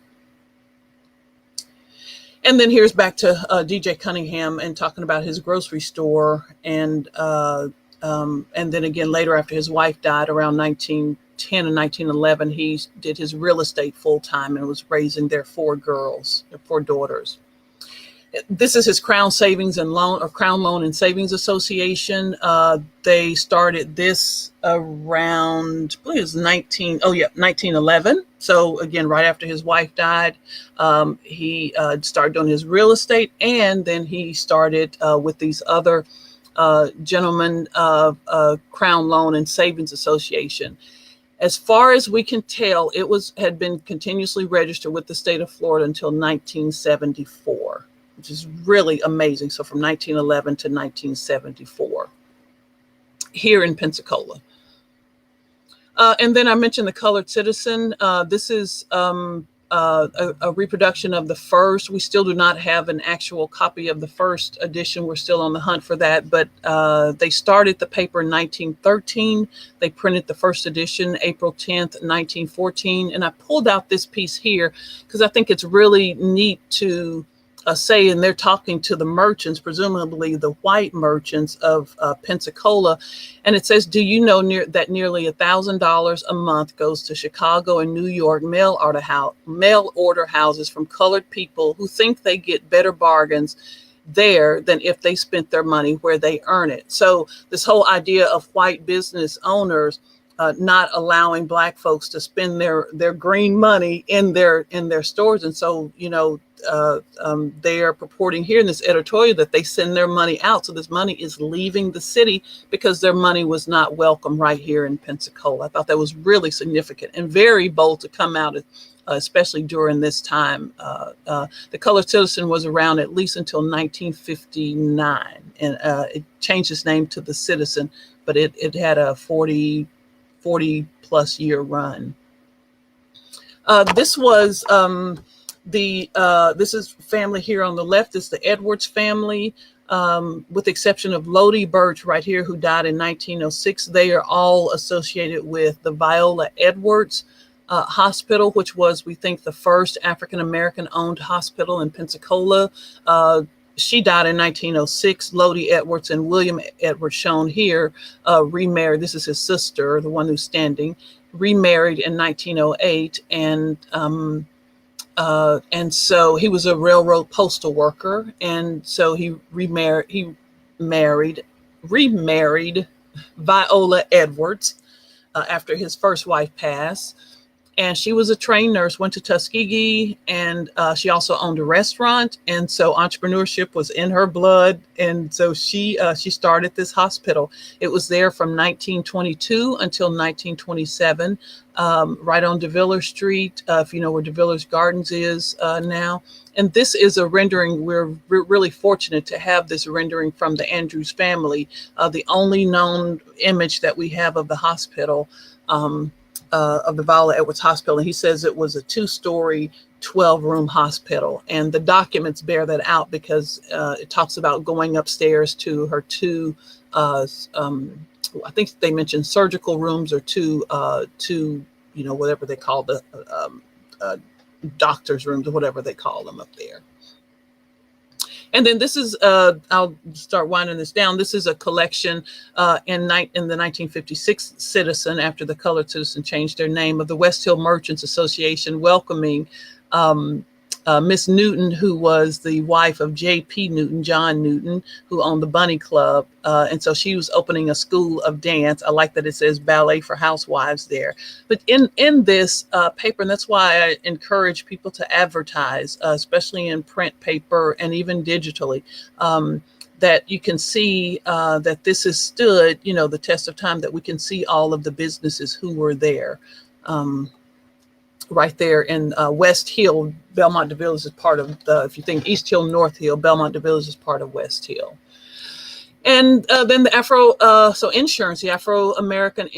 And then here's back to D.J. Cunningham and talking about his grocery store. And then again, later after his wife died around 1910 1910 and 1911, he did his real estate full time and was raising their 4 girls, their 4 daughters. This is his Crown Savings and Loan, or Crown Loan and Savings Association. They started this around, I believe it was 1911. So again, right after his wife died, he started doing his real estate, and then he started with these other gentlemen, Crown Loan and Savings Association. As far as we can tell, had been continuously registered with the state of Florida until 1974. Which is really amazing. So from 1911 to 1974 here in Pensacola. And then I mentioned the Colored Citizen. This is a reproduction of the first. We still do not have an actual copy of the first edition. We're still on the hunt for that. But they started the paper in 1913. They printed the first edition April 10th, 1914. And I pulled out this piece here because I think it's really neat to say, and they're talking to the merchants, presumably the white merchants of Pensacola. And it says, do you know that nearly $1,000 a month goes to Chicago and New York mail order houses from colored people who think they get better bargains there than if they spent their money where they earn it. So this whole idea of white business owners not allowing Black folks to spend their green money in their stores. And so, they are purporting here in this editorial that they send their money out. So this money is leaving the city because their money was not welcome right here in Pensacola. I thought that was really significant and very bold to come out, especially during this time. The Colored Citizen was around at least until 1959, and it changed its name to the Citizen, but it had a 40 plus year run. This was this is family here on the left. Is the Edwards family, with the exception of Lodi Birch right here, who died in 1906. They are all associated with the Viola Edwards Hospital, which was, we think, the first African-American owned hospital in Pensacola. She died in 1906. Lodi Edwards and William Edwards, shown here, remarried. This is his sister, the one who's standing, remarried in 1908. And so he was a railroad postal worker. And so he remarried Viola Edwards after his first wife passed. And she was a trained nurse, went to Tuskegee, and she also owned a restaurant. And so entrepreneurship was in her blood. And so she started this hospital. It was there from 1922 until 1927, right on DeVillers Street, if you know where DeVillers Gardens is now. And this is a rendering. We're really fortunate to have this rendering from the Andrews family, the only known image that we have of the hospital. Of the Viola Edwards Hospital. And he says it was a 2-story, 12-room hospital. And the documents bear that out because it talks about going upstairs to her 2, I think they mentioned surgical rooms, or 2, whatever they call the doctor's rooms, or whatever they call them up there. And then this is, I'll start winding this down. This is a collection in the 1956 Citizen, after the Colored Citizen changed their name, of the West Hill Merchants Association welcoming Miss Newton, who was the wife of J.P. Newton, John Newton, who owned the Bunny Club. And so she was opening a school of dance. I like that it says ballet for housewives there. But in this paper, and that's why I encourage people to advertise, especially in print paper and even digitally, that you can see that this has stood, the test of time, that we can see all of the businesses who were there. Right there in West Hill, Belmont DeVillers is part of if you think East Hill, North Hill, Belmont DeVillers is part of West Hill. And then the insurance, the Afro-American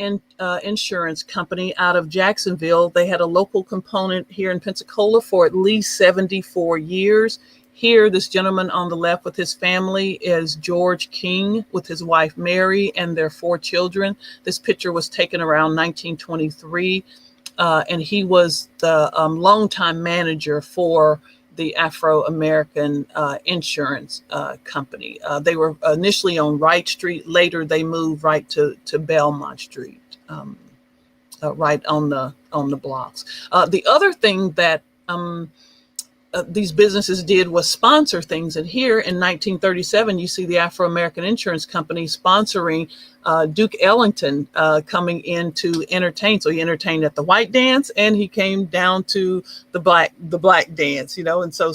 Insurance Company out of Jacksonville, they had a local component here in Pensacola for at least 74 years. Here, this gentleman on the left with his family is George King with his wife Mary and their 4 children. This picture was taken around 1923. And he was the longtime manager for the Afro-American Insurance Company. They were initially on Wright Street. Later, they moved right to Belmont Street. right on the blocks. The other thing that these businesses did was sponsor things. And here in 1937, you see the Afro-American Insurance Company sponsoring Duke Ellington coming in to entertain. So he entertained at the white dance, and he came down to the black dance, and so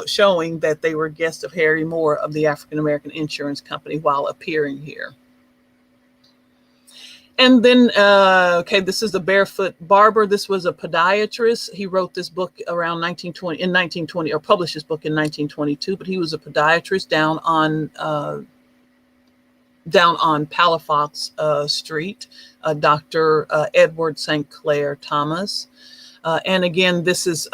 showing that they were guests of Harry Moore of the African-American Insurance Company while appearing here. And then, this is the Barefoot Barber. This was a podiatrist. He wrote this book around 1920, or published this book in 1922. But he was a podiatrist down on Palafox Street. Dr. Edward St. Clair Thomas. And again, this is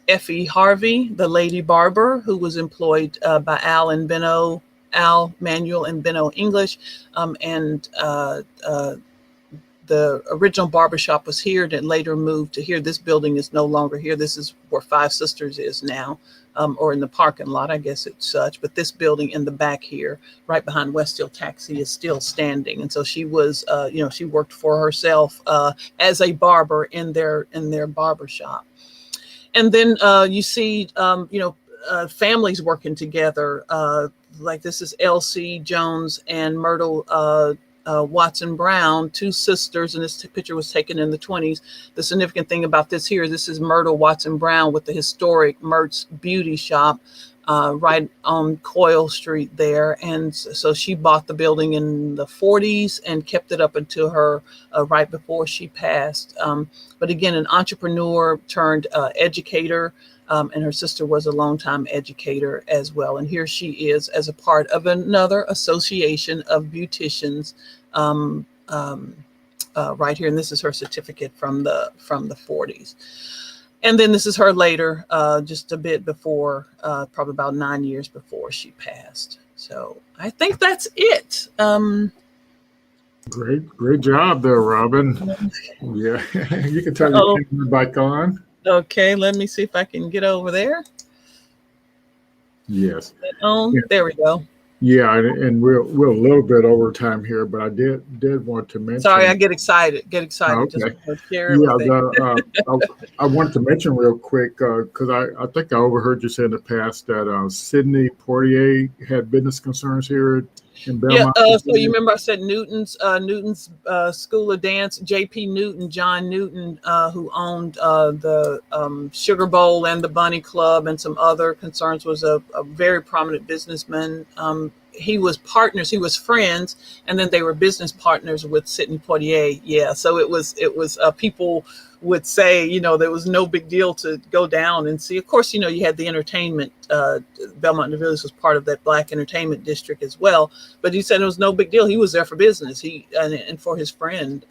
Effie Harvey, the lady barber, who was employed by Al Manuel and Benno English, and the original barbershop was here, then later moved to here. This building is no longer here. This is where Five Sisters is now, or in the parking lot, I guess it's such. But this building in the back here, right behind Westfield Taxi, is still standing. And so she was, she worked for herself as a barber in their barbershop. And then you see, families working together. Like this is Elsie Jones and Myrtle Watson Brown, two sisters, and this picture was taken in the 20s. The significant thing about this here, this is Myrtle Watson Brown with the historic Mertz Beauty Shop right on Coyle Street there. And so she bought the building in the 40s and kept it up until her right before she passed. But again, an entrepreneur turned educator. And her sister was a longtime educator as well. And here she is as a part of another association of beauticians right here. And this is her certificate from the 40s. And then this is her later, just a bit before, probably about 9 years before she passed. So I think that's it. Great job there, Robin. Yeah, you can turn your camera back on. Okay, let me see if I can get over there. Yes. Yeah. There we go. Yeah, and we're a little bit over time here, but I did want to mention. Sorry, I get excited. Okay. I wanted to mention real quick because I think I overheard you say in the past that Sidney Poitier had business concerns here in Belmont. Yeah. So you remember I said Newton's School of Dance, J.P. Newton, John Newton, who owned the Sugar Bowl and the Bunny Club and some other concerns, was a very prominent businessman. He was friends, and then they were business partners with Sidney Poitier. Yeah, so it was people would say, there was no big deal to go down and see. Of course, you had the entertainment. Belmont and Villas was part of that Black entertainment district as well. But he said it was no big deal. He was there for business. And for his friend,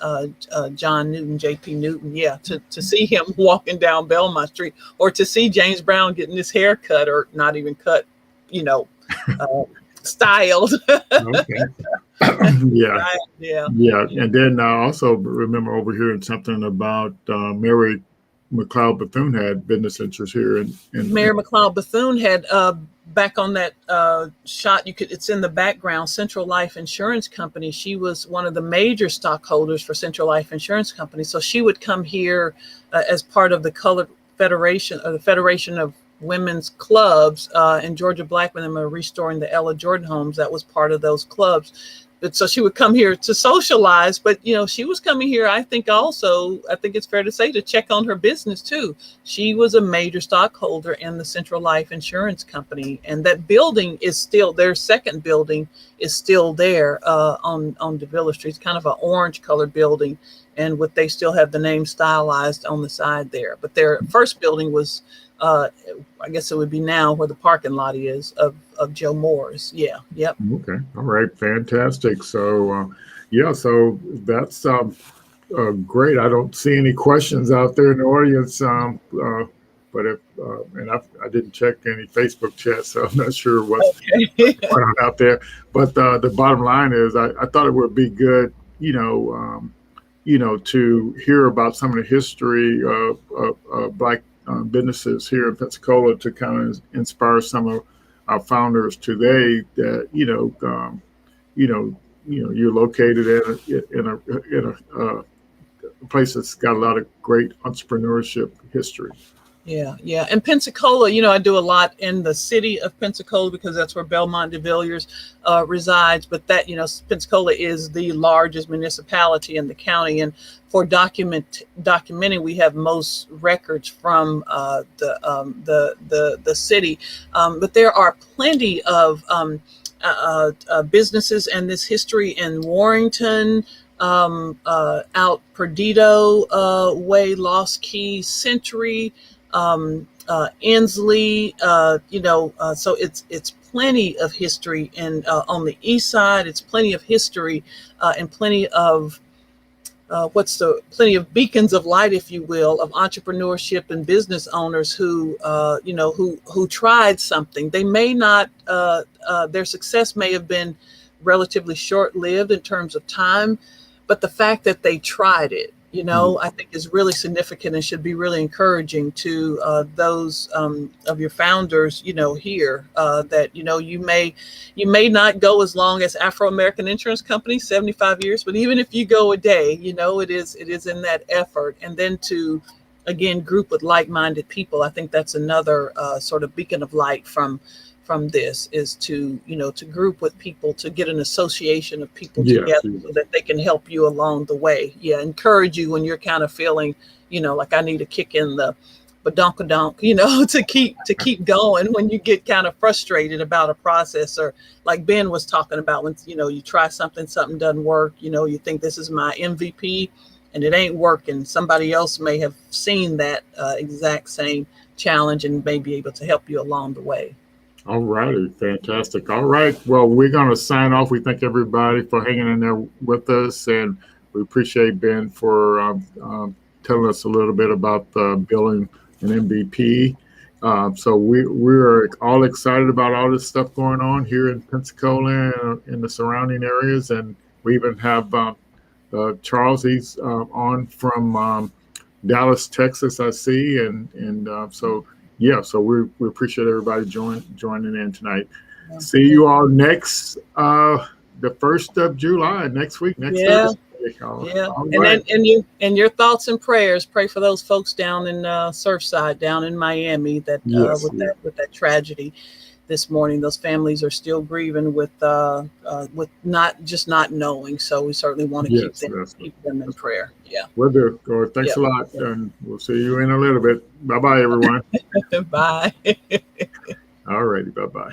John Newton, J.P. Newton. Yeah, to see him walking down Belmont Street, or to see James Brown getting his hair cut, or not even cut, styled. Okay. Yeah. Yeah. And then I also remember overhearing something about Mary McLeod Bethune had business interests here. And Mary McLeod Bethune had back on that shot. It's in the background. Central Life Insurance Company. She was one of the major stockholders for Central Life Insurance Company. So she would come here as part of the Colored Federation, or the Federation of Women's Clubs, and Georgia Blackman and them are restoring the Ella Jordan homes. That was part of those clubs. But so she would come here to socialize, but she was coming here, I think it's fair to say, to check on her business too. She was a major stockholder in the Central Life Insurance Company, and that building is still, their second building is still there on Davila Street. It's kind of an orange colored building, and they still have the name stylized on the side there. But their first building was, I guess it would be now where the parking lot is of Joe Moore's. Yeah. Yep. Okay. All right. Fantastic. So, so that's great. I don't see any questions out there in the audience. But I didn't check any Facebook chat, so I'm not sure what's going on out there. But the bottom line is, I thought it would be good, to hear about some of the history of Black businesses here in Pensacola, to kind of inspire some of our founders today that you're located in a place that's got a lot of great entrepreneurship history. Yeah, yeah. And Pensacola, I do a lot in the city of Pensacola because that's where Belmont de Villiers resides. But that, Pensacola is the largest municipality in the county. And for documenting, we have most records from the city. But there are plenty of businesses and this history in Warrington, out Perdido way, Lost Key, Century, Inslee, so it's plenty of history, and on the east side, it's plenty of history, and plenty of plenty of beacons of light, if you will, of entrepreneurship and business owners who tried something. They may not, their success may have been relatively short-lived in terms of time, but the fact that they tried it, I think is really significant and should be really encouraging to those of your founders, here, that, you may not go as long as Afro-American Insurance Company, 75 years, but even if you go a day, it is in that effort. And then to, again, group with like-minded people. I think that's another sort of beacon of light from this, is to group with people, to get an association of people together so that they can help you along the way. Yeah, encourage you when you're kind of feeling, like I need to kick in the badonkadonk, to keep going when you get kind of frustrated about a process, or like Ben was talking about, when you try something doesn't work, you think this is my MVP and it ain't working. Somebody else may have seen that exact same challenge and may be able to help you along the way. All righty, fantastic. All right, well, we're going to sign off. We thank everybody for hanging in there with us, and we appreciate Ben for telling us a little bit about building an MVP. So we're all excited about all this stuff going on here in Pensacola and in the surrounding areas, and we even have Charles. He's on from Dallas, Texas, I see, and so. Yeah, so we appreciate everybody joining in tonight. See you all next, the 1st of July, next week, next Thursday. All right. And your thoughts and prayers. Pray for those folks down in Surfside, down in Miami, that with that tragedy this morning. Those families are still grieving with not knowing. So we certainly want to keep them in prayer. Yeah. We'll do. Thanks a lot, and we'll see you in a little bit. Bye-bye, everyone. Bye. All righty. Bye-bye.